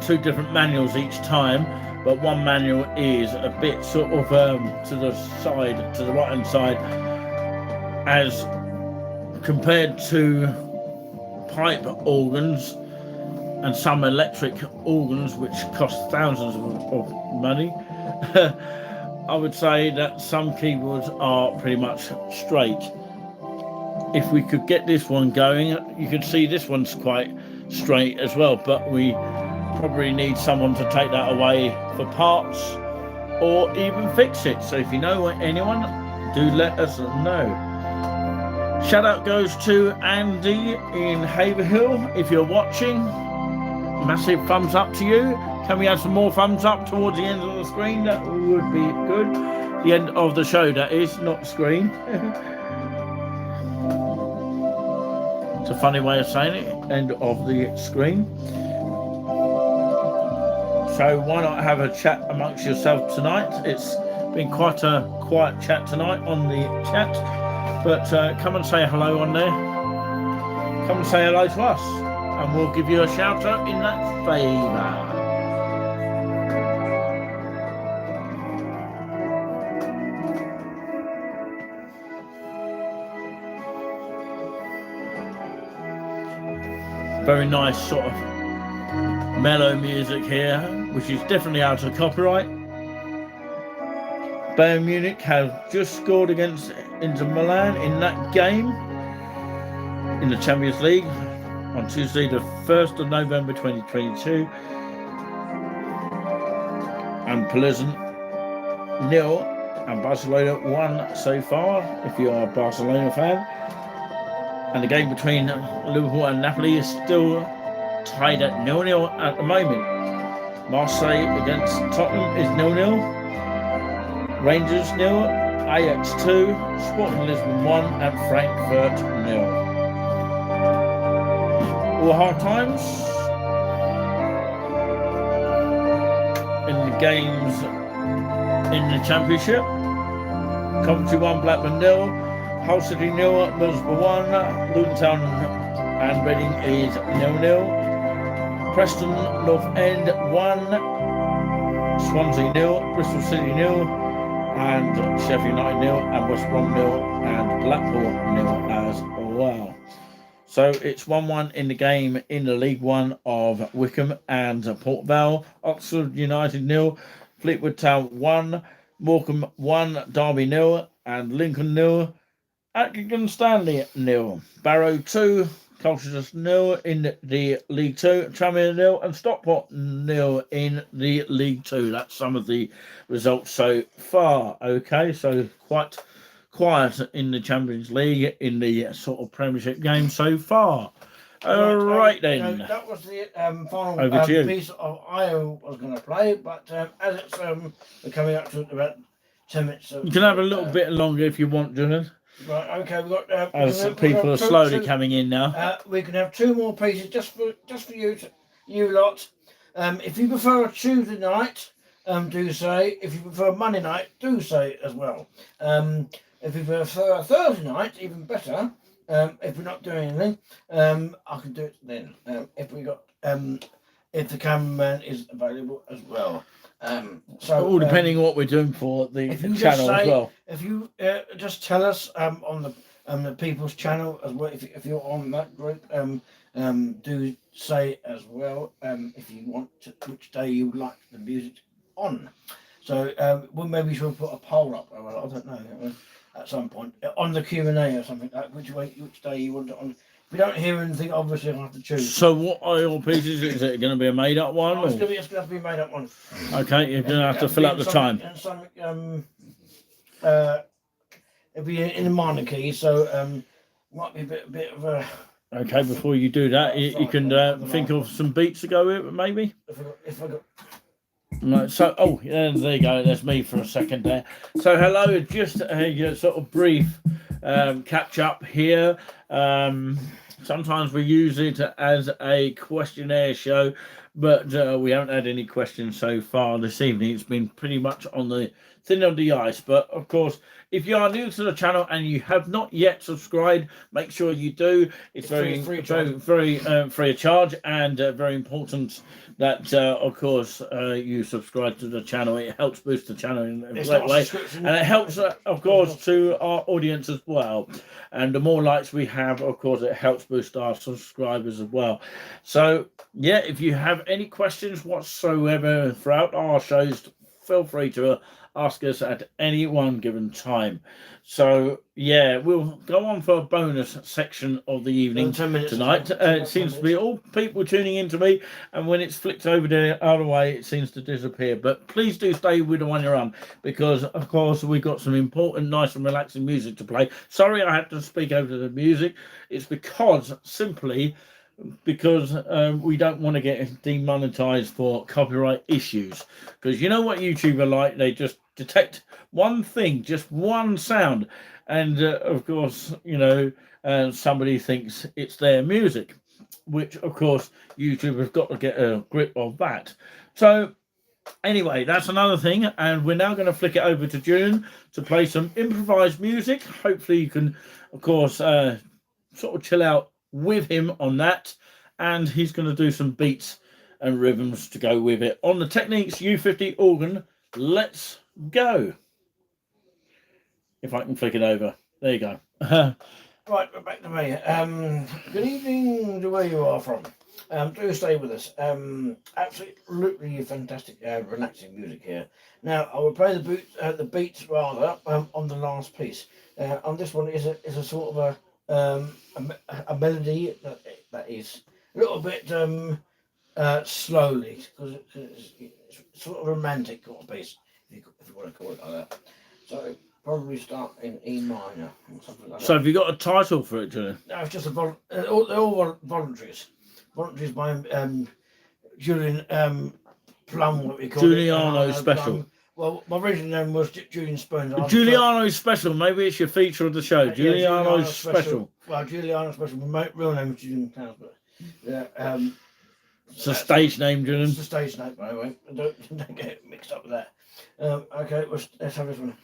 two different manuals each time, but one manual is a bit sort of to the side, to the right hand side, as compared to pipe organs and some electric organs which cost thousands of money. I would say that some keyboards are pretty much straight. If we could get this one going, you can see this one's quite straight as well, but we probably need someone to take that away for parts or even fix it. So if you know anyone, do let us know. Shout out goes to Andy in Haverhill. If you're watching, massive thumbs up to you. Can we have some more thumbs up towards the end of the screen? That would be good. The end of the show, that is, not screen. It's a funny way of saying it, end of the screen. So why not have a chat amongst yourself tonight? It's been quite a quiet chat tonight on the chat, but come and say hello on there. Come and say hello to us, and we'll give you a shout out in that favour. Very nice sort of mellow music here, which is definitely out of copyright. Bayern Munich have just scored against Inter Milan in that game in the Champions League on Tuesday the 1st of November 2022. And Pleasant 0 and Barcelona 1 so far, if you are a Barcelona fan. And the game between Liverpool and Napoli is still tied at 0-0 at the moment. Marseille against Tottenham is 0-0. Rangers 0. Ajax 2, Sporting Lisbon 1, and Frankfurt 0. All half times in the games in the Championship. Coventry 1, Blackburn 0, Hull City 0, Middlesbrough 1, Luton Town and Reading is 0-0. Preston North End 1, Swansea 0, Bristol City 0, and Sheffield United 0, and West Brom 0, and Blackpool 0 as well. So it's 1-1 in the game in the League One of Wickham and Port Vale. Oxford United 0, Fleetwood Town 1, Morecambe 1, Derby 0, and Lincoln 0, Accrington Stanley 0, Barrow 2, Colchester 0 in the League 2, Tranmere 0, and Stockport 0 in the League 2. That's some of the results so far. Okay, so quite quiet in the Champions League in the sort of Premiership game so far. Right then. That was the final piece of I was going to play, but as it's we're coming up to about 10 minutes. You can have a little bit longer if you want, Julian. Right, okay, we've got. As people are slowly coming in now. We can have 2 more pieces just for you lot. If you prefer a Tuesday night, do say. If you prefer Monday night, do say as well. If you prefer a Thursday night, even better. If we're not doing anything, I can do it then. If we got, if the cameraman is available as well. So all depending on what we're doing for the channel as well. If you just tell us on the people's channel as well, if you're on that group, do say as well if you want to, which day you would like the music on. So well, maybe we should put a poll up. I don't know. At some point on the Q&A or something like which day you want it on. If we don't hear anything, obviously I'll have to choose. So what are your pieces? Is it going to be a made up one? It's going to have to be a made up one. Okay, you're going to have to fill up the time. It'll be in the minor key, so might be a bit of a. Okay, before you do that, you can think of some beats to go with, maybe. If I got. Right, so, there you go. That's me for a second there. So, hello, just a sort of brief catch up here. Sometimes we use it as a questionnaire show, but we haven't had any questions so far this evening. It's been pretty much on the thin of the ice. But of course, if you are new to the channel and you have not yet subscribed, make sure you do. It's very free of charge, and very important that of course you subscribe to the channel. It helps boost the channel in a great way, and it helps of course to our audience as well. And the more likes we have, of course, it helps boost our subscribers as well. So yeah, if you have any questions whatsoever throughout our shows, feel free to ask us at any one given time. So yeah, we'll go on for a bonus section of the evening tonight. It seems to be all people tuning in to me, and when it's flicked over the other way, it seems to disappear. But please do stay with the one you're on, because of course we've got some important, nice and relaxing music to play. Sorry I had to speak over the music. It's simply because we don't want to get demonetized for copyright issues, because you know what YouTube are like. They just detect one thing, just one sound, and of course, you know, somebody thinks it's their music, which of course YouTube has got to get a grip of that. So anyway, that's another thing, and we're now going to flick it over to Julian to play some improvised music. Hopefully you can, of course, sort of chill out with him on that, and he's going to do some beats and rhythms to go with it on the Techniques U50 organ. Let's go. If I can flick it over, there you go. Right, we're back to me. Good evening to where you are from. Do stay with us. Absolutely fantastic, relaxing music here. Now I will play the beats rather on the last piece. On this one is a sort of a melody that is a little bit slowly, because it's sort of romantic kind of piece, if you want to call it like that. So probably start in E minor or something like that. So have you got a title for it, Julian? No, it's just they're all voluntaries. Voluntaries by Julian Plum, what we call Juliano it. special. Well, my original name was Julian Spoons. Giuliano's Special. Maybe it's your feature of the show. Yeah, Giuliano's Special. Well, Juliano Special. My real name is Julian Towns, but yeah, it's a stage name, Julian. It's a stage name, by the way. Don't get mixed up with that. Okay, let's have this one.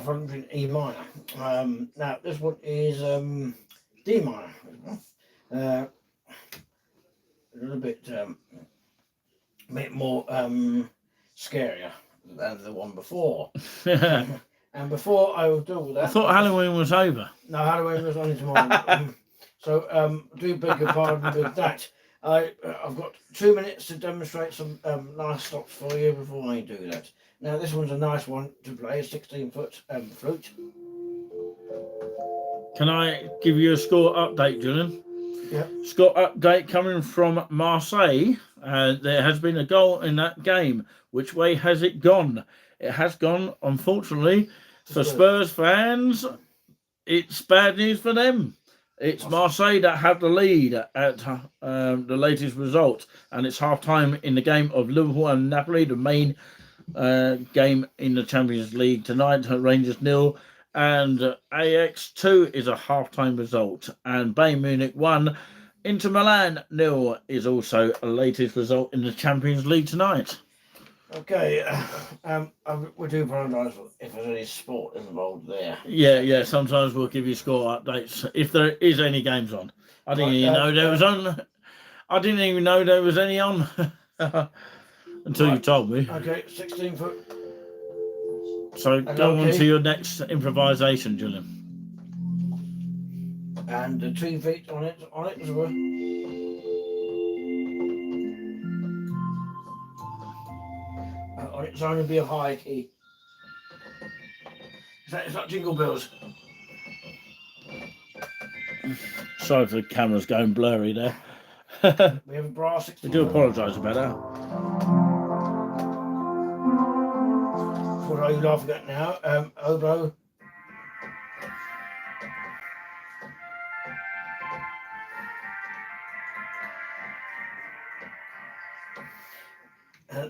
In E minor. Now this one is D minor. A little bit more scarier than the one before. And before I will do all that, I thought Halloween was over. No, Halloween was only tomorrow. So do beg your pardon with that. I've got 2 minutes to demonstrate some nice stops for you before I do that. Now this one's a nice one to play, a 16-foot flute. Can I give you a score update, Julian? Yeah. Score update coming from Marseille. There has been a goal in that game. Which way has it gone? It has gone, unfortunately, for Spurs fans. It's bad news for them. It's Marseille that have the lead at the latest result, and it's half-time in the game of Liverpool and Napoli, the main game in the Champions League tonight. Rangers 0 and AX 2 is a half-time result, and Bayern Munich 1, Inter Milan 0 is also a latest result in the Champions League tonight. Okay, we do apologise if there's any sport involved there. Yeah. Sometimes we'll give you score updates if there is any games on. I didn't even know there was on. I didn't even know there was any on until you told me. Okay, 16-foot. So go on to your next improvisation, Julian. And the 2 feet on it as well. On its own would be a high key. It's like Jingle Bells. Sorry if the camera's going blurry there. We have a brass 16. I do apologise about that. What are you laughing at now? Oboe.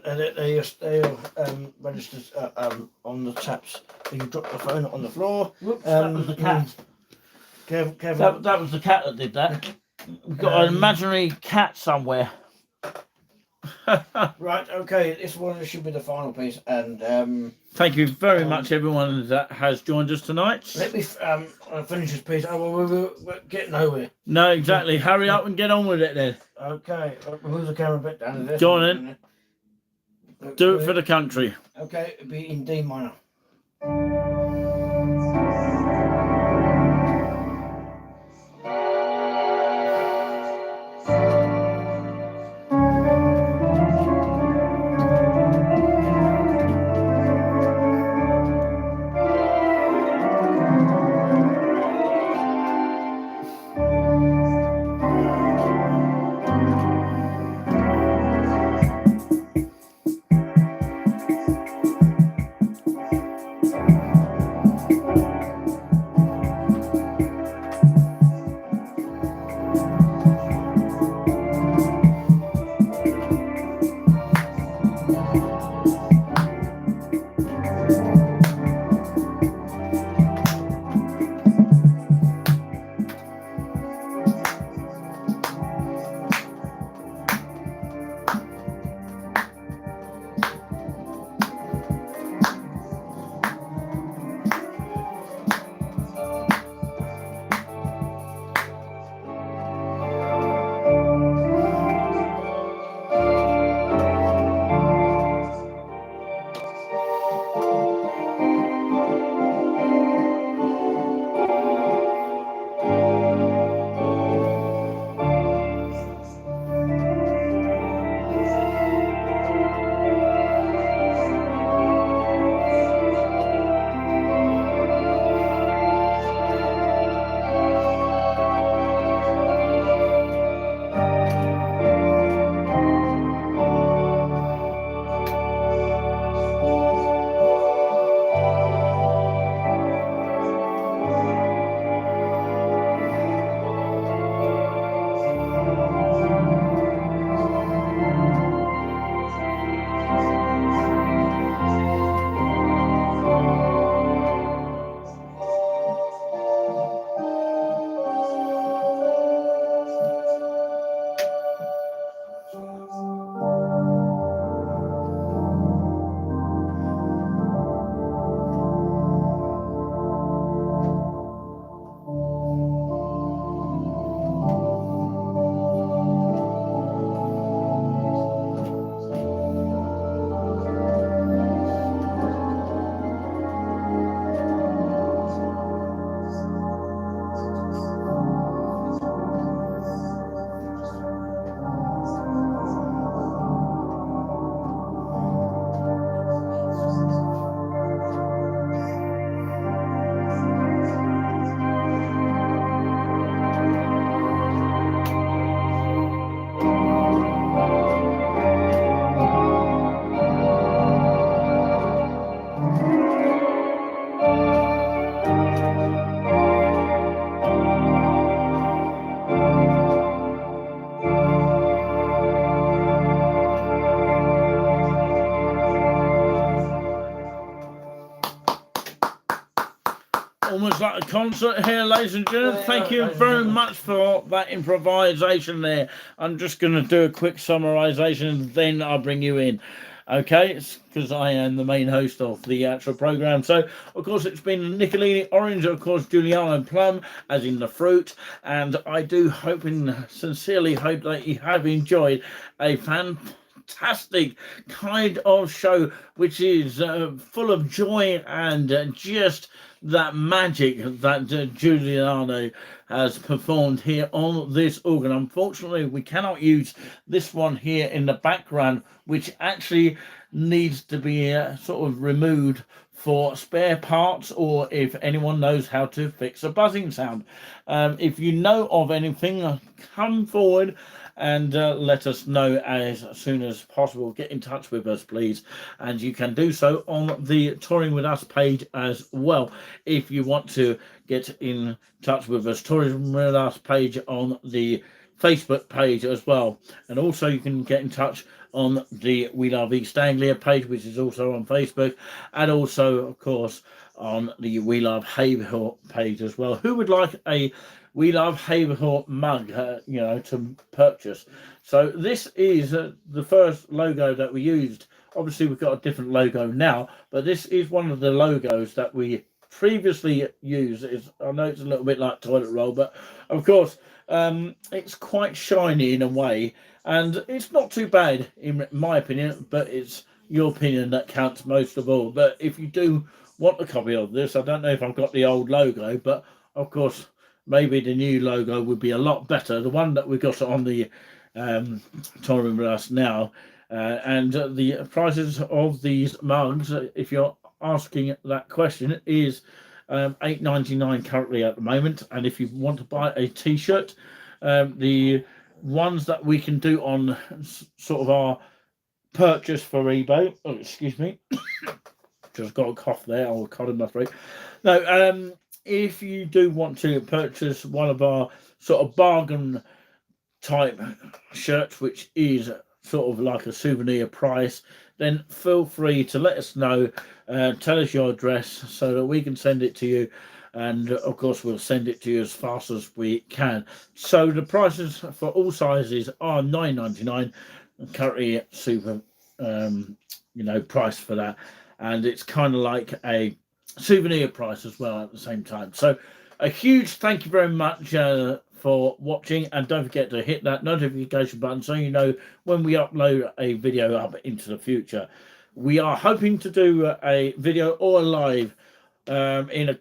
And they register on the taps. So you drop the phone on the floor. Whoops, that was the cat. Kevin. That was the cat that did that. We've got an imaginary cat somewhere. Right, okay, this one should be the final piece. And thank you very much, everyone that has joined us tonight. let me finish this piece. We're getting nowhere. No, exactly. Hurry up and get on with it then. Okay, move the camera a bit down. This Go on in. Do it for the country. Okay, it'll be in D minor. almost like a concert here, ladies and gentlemen. Thank you ladies and very gentlemen. much for that improvisation there. I'm just going to do a quick summarization and then I'll bring you in. Okay, because I am the main host of the actual program. So, of course, it's been Nickalini orange, of course, Juliano plum, as in the fruit. And I do sincerely hope that you have enjoyed a fantastic kind of show, which is full of joy and just that magic that Juliano has performed here on this organ. Unfortunately, we cannot use this one here in the background, which actually needs to be sort of removed for spare parts, or if anyone knows how to fix a buzzing sound. If you know of anything, come forward and let us know as soon as possible. Get in touch with us, please, and you can do so on the Touring With Us page as well. If you want to get in touch with us, Touring With Us page on the Facebook page as well, and also you can get in touch on the We Love East Anglia page, which is also on Facebook, and also, of course, on the We Love Haverhill page as well. Who would like a We Love Haverhill mug, to purchase? So this is the first logo that we used. Obviously, we've got a different logo now, but this is one of the logos that we previously used. I know it's a little bit like toilet roll, but of course, it's quite shiny in a way, and it's not too bad in my opinion, but it's your opinion that counts most of all. But if you do want a copy of this, I don't know if I've got the old logo, but of course maybe the new logo would be a lot better. The one that we got on the Touring With Us now, and the prices of these mugs, if you're asking that question, is £8.99 currently at the moment. And if you want to buy a t-shirt, the ones that we can do on sort of our purchase for eBay, oh excuse me, just got a cough there, I'll cut in my throat. No, if you do want to purchase one of our sort of bargain type shirts, which is sort of like a souvenir price, then feel free to let us know, tell us your address so that we can send it to you, and of course we'll send it to you as fast as we can. So the prices for all sizes are £9.99, currently super price for that, and it's kind of like a souvenir price as well at the same time. So a huge thank you very much for watching, and don't forget to hit that notification button so you know when we upload a video up into the future. We are hoping to do a video or a live in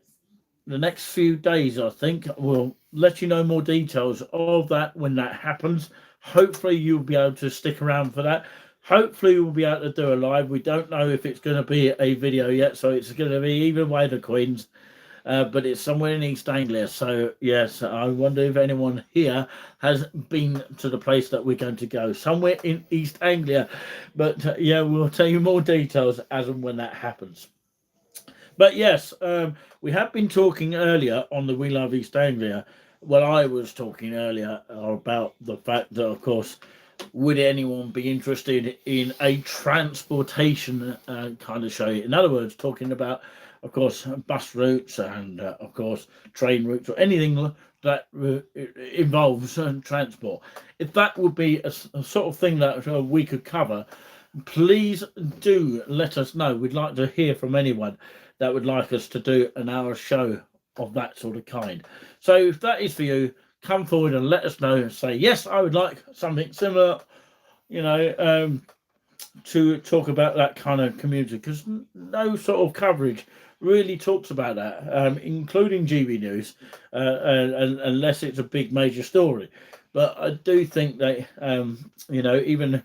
the next few days. I think we'll let you know more details of that when that happens. Hopefully you'll be able to stick around for that. Hopefully we'll be able to do a live. We don't know if it's going to be a video yet, so it's going to be either way the Queens. But it's somewhere in East Anglia. So yes, I wonder if anyone here has been to the place that we're going to go, somewhere in East Anglia. But yeah, we'll tell you more details as and when that happens. But yes, we have been talking earlier on the We Love East Anglia. Well, I was talking earlier about the fact that, of course, would anyone be interested in a transportation kind of show? In other words, talking about, of course, bus routes and, of course, train routes or anything that involves transport. If that would be a sort of thing that we could cover, please do let us know. We'd like to hear from anyone that would like us to do an hour show of that sort of kind. So if that is for you, come forward and let us know and say, yes, I would like something similar, to talk about that kind of community, because no sort of coverage really talks about that, including GB News, unless it's a big major story. But I do think that, even,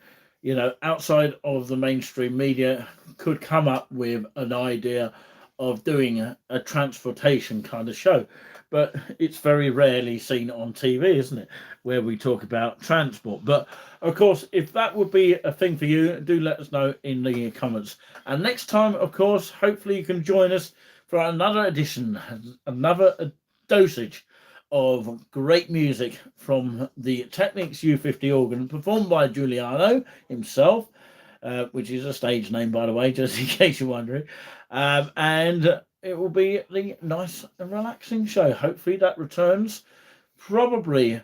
outside of the mainstream media could come up with an idea of doing a transportation kind of show. But it's very rarely seen on TV, isn't it, where we talk about transport. But of course, if that would be a thing for you, do let us know in the comments. And next time, of course, hopefully you can join us for another edition, another dosage of great music from the Technics U50 organ, performed by Juliano himself, which is a stage name, by the way, just in case you're wondering. And it will be the nice and relaxing show. Hopefully that returns probably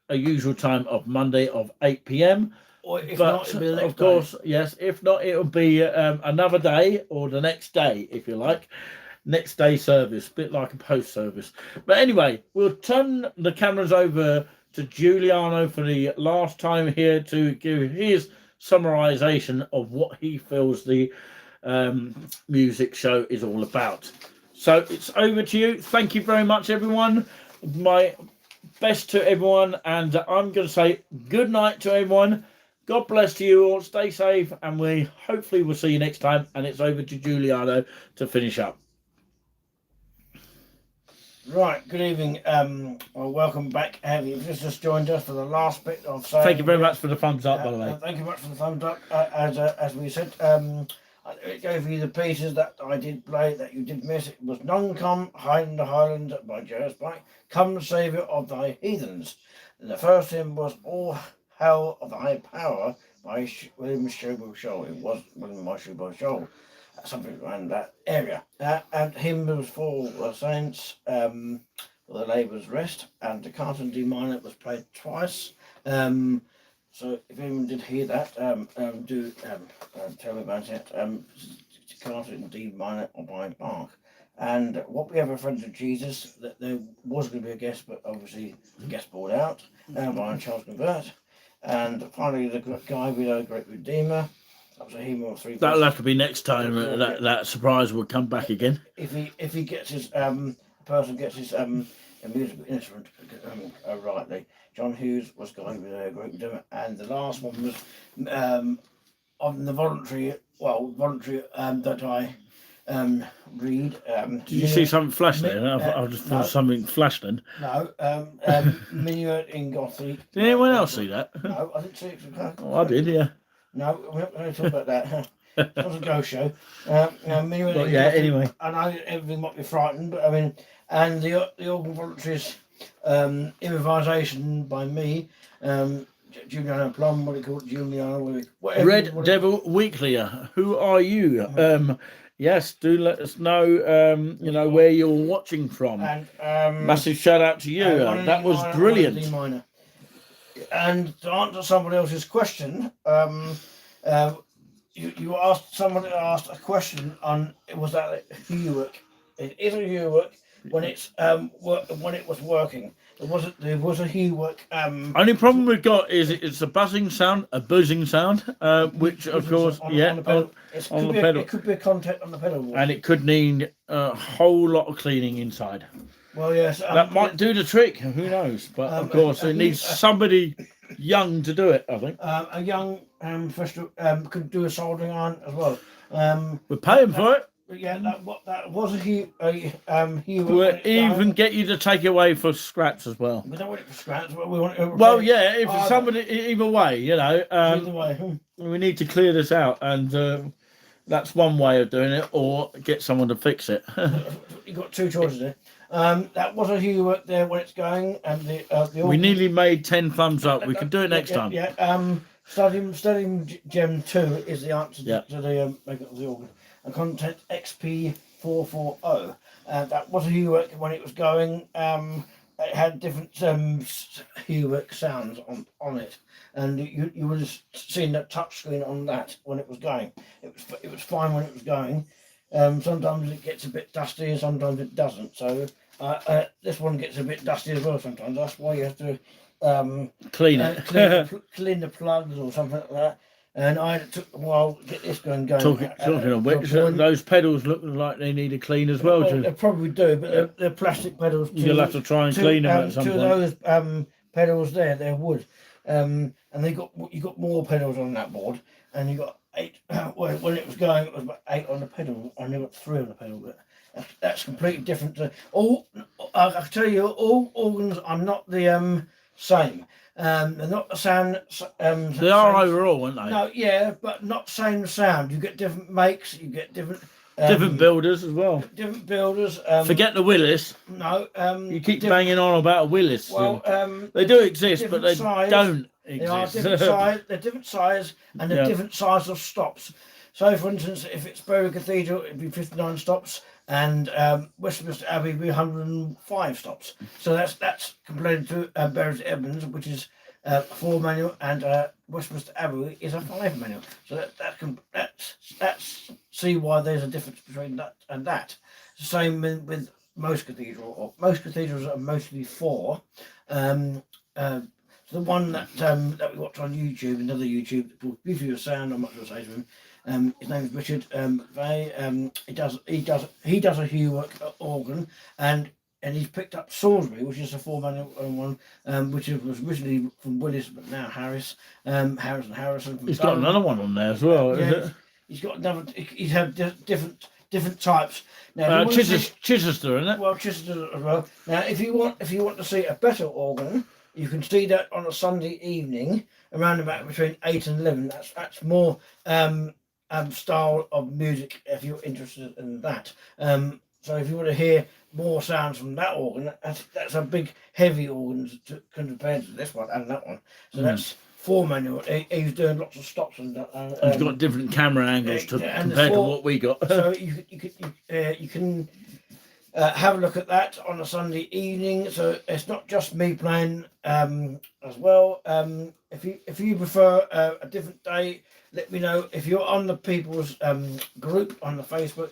a usual time of Monday of 8 p.m. Or if But not, it'll be the next of course, yes, if not, it'll be another day or the next day, if you like. Next day service, bit like a post service. But anyway, we'll turn the cameras over to Juliano for the last time here to give his summarization of what he feels the music show is all about. So it's over to you. Thank you very much, everyone. My best to everyone, and I'm going to say good night to everyone. God bless to you all. Stay safe, and we hopefully will see you next time. And it's over to Juliano to finish up. Right, good evening. Well, welcome back. Have you just joined us for the last bit of saying? Thank you very much for the thumbs up, by the way. Thank you much for the thumbs up. As we said, I gave you the pieces that I did play that you did miss. It was None Come Highland by Joe Spike, Come Saviour of Thy Heathens. And the first hymn was All Hell of Thy Power by William Showboat Shoal. It was William Showboat Shoal. Something around that area. And hymn was for the Saints, for the Labour's Rest, and the Carlton D minor was played twice. So if anyone did hear that, do tell me about it. Carlton D minor by Bach. And What We Have a Friend of Jesus, that there was going to be a guest, but obviously the guest pulled out, by Charles Convert. And finally, The Guy with a Great Redeemer. That was a hymn of three. That'll have to be next time. That surprise will come back again. If he gets his person gets his a musical instrument rightly. John Hughes was going with a Great Redeemer, and the last one was on the voluntary that I read. Did you see something flash there? I just thought something flashed then. No, Minuet in Gothic. Did anyone else see that? No, I didn't see it. Oh, I did, yeah. No, we're not going to talk about that. It was a ghost show. But yeah, anyway. I know everything might be frightened, but I mean, and the Organ Voluntaries improvisation by me, Juliano Plum, what do you call it, Juliano? Red Devil Weekly. Who are you? Yes, do let us know. Where you're watching from. And massive shout out to you. That was brilliant. And to answer somebody else's question, you asked somebody asked a question on was that a Hewick? It is a Hewick when it's when it was working. There was a Hewick. Only problem we've got is it's a buzzing sound, a buzzing sound, which of course on the pedal. It could be a contact on the pedal board. And it could need a whole lot of cleaning inside. Well, yes, that might do the trick. Who knows? But of course, it needs somebody young to do it. I think a young professional could do a soldering iron as well. We're paying for it. Yeah, that was a Hewick. We'll even get you to take away for scraps as well. We don't want it for scraps, but we want it. Well, yeah, if somebody either way, either way, we need to clear this out, and that's one way of doing it, or get someone to fix it. You've got two choices there. That was a Hewick there when it's going, and the we nearly made 10 thumbs up. We can do it next time. Yeah. Studying Gem 2 is the answer to the makeup of the organ. And content XP440. That was a Hewick when it was going. It had different Hewick sounds on it, and you would have seen that touch screen on that when it was going. It was fine when it was going. Sometimes it gets a bit dusty, and sometimes it doesn't. So this one gets a bit dusty as well sometimes. That's why you have to clean it, clean the plugs or something like that. And it took a while to get this going. Talking of which, those pedals look like they need a clean as well. They probably do, but they're plastic pedals. You'll have to try and clean them at some point. Two of those pedals there, they're wood, and you got more pedals on that board, and you got 8. Well, when it was going, it was about 8 on the pedal, and you got 3 on the pedal. But that's completely different. I can tell you, all organs are not the same. They're not the sound. They are overall, aren't they? No, yeah, but not same sound. You get different makes. You get different. Different builders as well. Different builders. Forget the Willis. No. You keep banging on about a Willis. Well, they do exist, but they don't exist. They are different size. They're different size, and they're different size of stops. So, for instance, if it's Bury Cathedral, it'd be 59 stops, and Westminster Abbey would be 105 stops. So that's compared to Bury St Edmunds, which is a 4 manual, and Westminster Abbey is a 5 manual. So that's see why there's a difference between that and that. It's the same with most cathedrals. Or most cathedrals are mostly 4. So the one that we watch on YouTube, another YouTube called Beauty of Sound, I'm not going to say to him. His name is Richard McVeigh. He does a Hugh organ, and he's picked up Salisbury, which is a 4 manual one, which was originally from Willis, but now Harris, Harrison. He's got another one on there as well. He's got another. He's had different types. Now, Chichester, isn't it? Well, Chichester as well. Now, if you want to see a better organ, you can see that on a Sunday evening, around about between 8 and 11. That's more style of music if you're interested in that. So if you want to hear more sounds from that organ, that's a big heavy organ compared to this one and that one. So that's 4 manual. He's doing lots of stops and he's got different camera angles compared to what we got. So you can have a look at that on a Sunday evening. So it's not just me playing as well. If you prefer a different day, let me know. If you're on the people's group on the Facebook,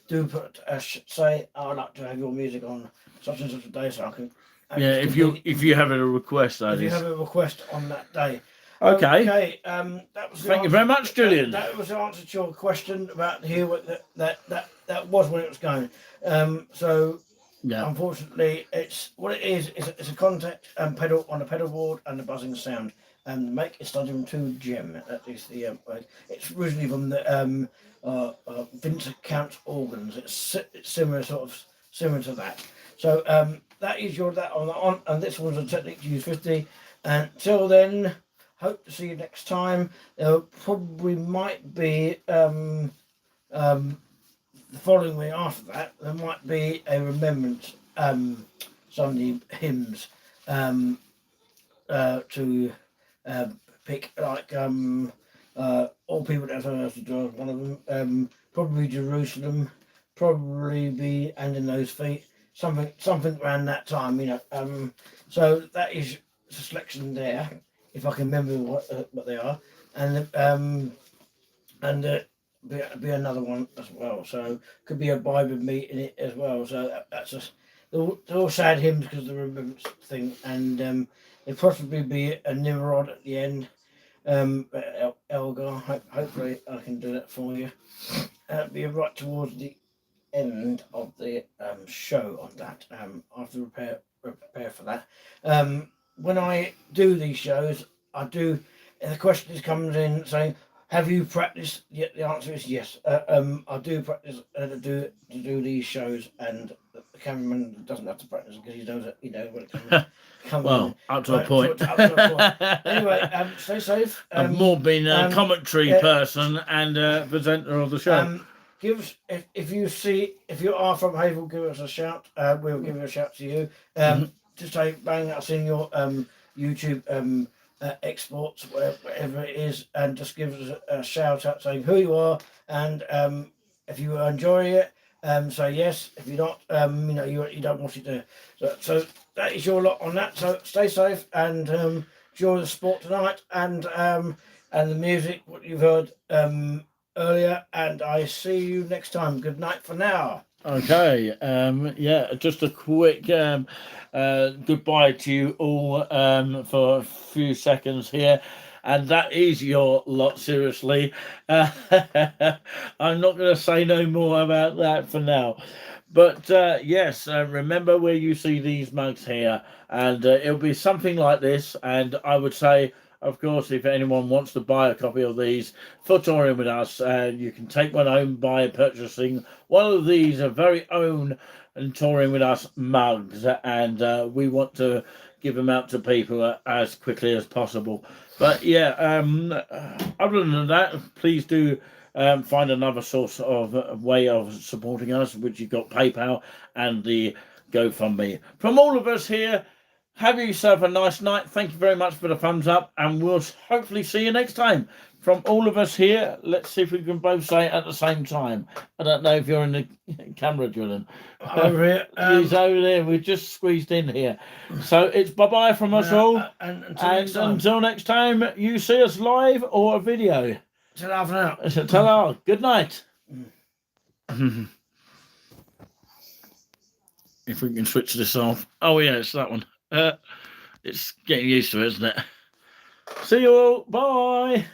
do put say I'd like to have your music on such and such a day, so I can. If you have a request, that if is. you have a request on that day. Okay. That was Thank you very much, Julian. That was the answer to your question about here. That was when it was going. So yeah. Unfortunately, it's what it is. It's a contact pedal on a pedal board and a buzzing sound. And make a Stadium 2 gem. That is the. It's originally from the Vincent Count organs. It's similar to that. So that is that on, and this was a Technic Use50. Until then, hope to see you next time. There probably might be the following week after that. There might be a remembrance Sunday hymns to pick, like all people that have to do one of them. Probably Jerusalem. Probably be And in Those Feet. Something around that time, so that is the selection there, if I can remember what they are, and be another one as well. So could be a Bible meet in it as well. So that's just they're all sad hymns because of the remembrance thing, and it possibly be a Nimrod at the end. Elgar, hopefully I can do that for you. Be right towards the end of the show on that. I have to prepare for that. When I do these shows, the question comes in saying, have you practiced? Yeah, the answer is yes. I do practice to do these shows, and the cameraman doesn't have to practice because he knows when it comes. Well, up to a point. Anyway, stay safe. I've more been a commentary person and presenter of the show. If you are from Havel, give us a shout. We'll give you a shout to you. Just say bang us in your YouTube exports, whatever it is, and just give us a shout out saying who you are, and if you enjoy it, say yes. If you're not, you don't want it to. So that is your lot on that. So stay safe and enjoy the sport tonight and the music, what you've heard earlier, and I see you next time. Good night for now. Okay, just a quick goodbye to you all for a few seconds here, and that is your lot, seriously. I'm not going to say no more about that for now, but yes, remember where you see these mugs here, and it'll be something like this, and I would say, of course, if anyone wants to buy a copy of these for touring with us, you can take one home by purchasing one of these very own and touring with us mugs, and we want to give them out to people as quickly as possible. But yeah, other than that, please do find another source of way of supporting us, which you've got PayPal and the GoFundMe. From all of us here, Have yourself a nice night. Thank you very much for the thumbs up, and we'll hopefully see you next time. From all of us here, let's see if we can both say it at the same time. I don't know if you're in the camera, Julian. Over here. He's over there. We've just squeezed in here. So it's bye-bye from us all. And Until next time, you see us live or a video. Ta-ra for now. Ta-ra. Good night. If we can switch this off. Oh, yeah, it's that one. It's getting used to it, isn't it? See you all. Bye.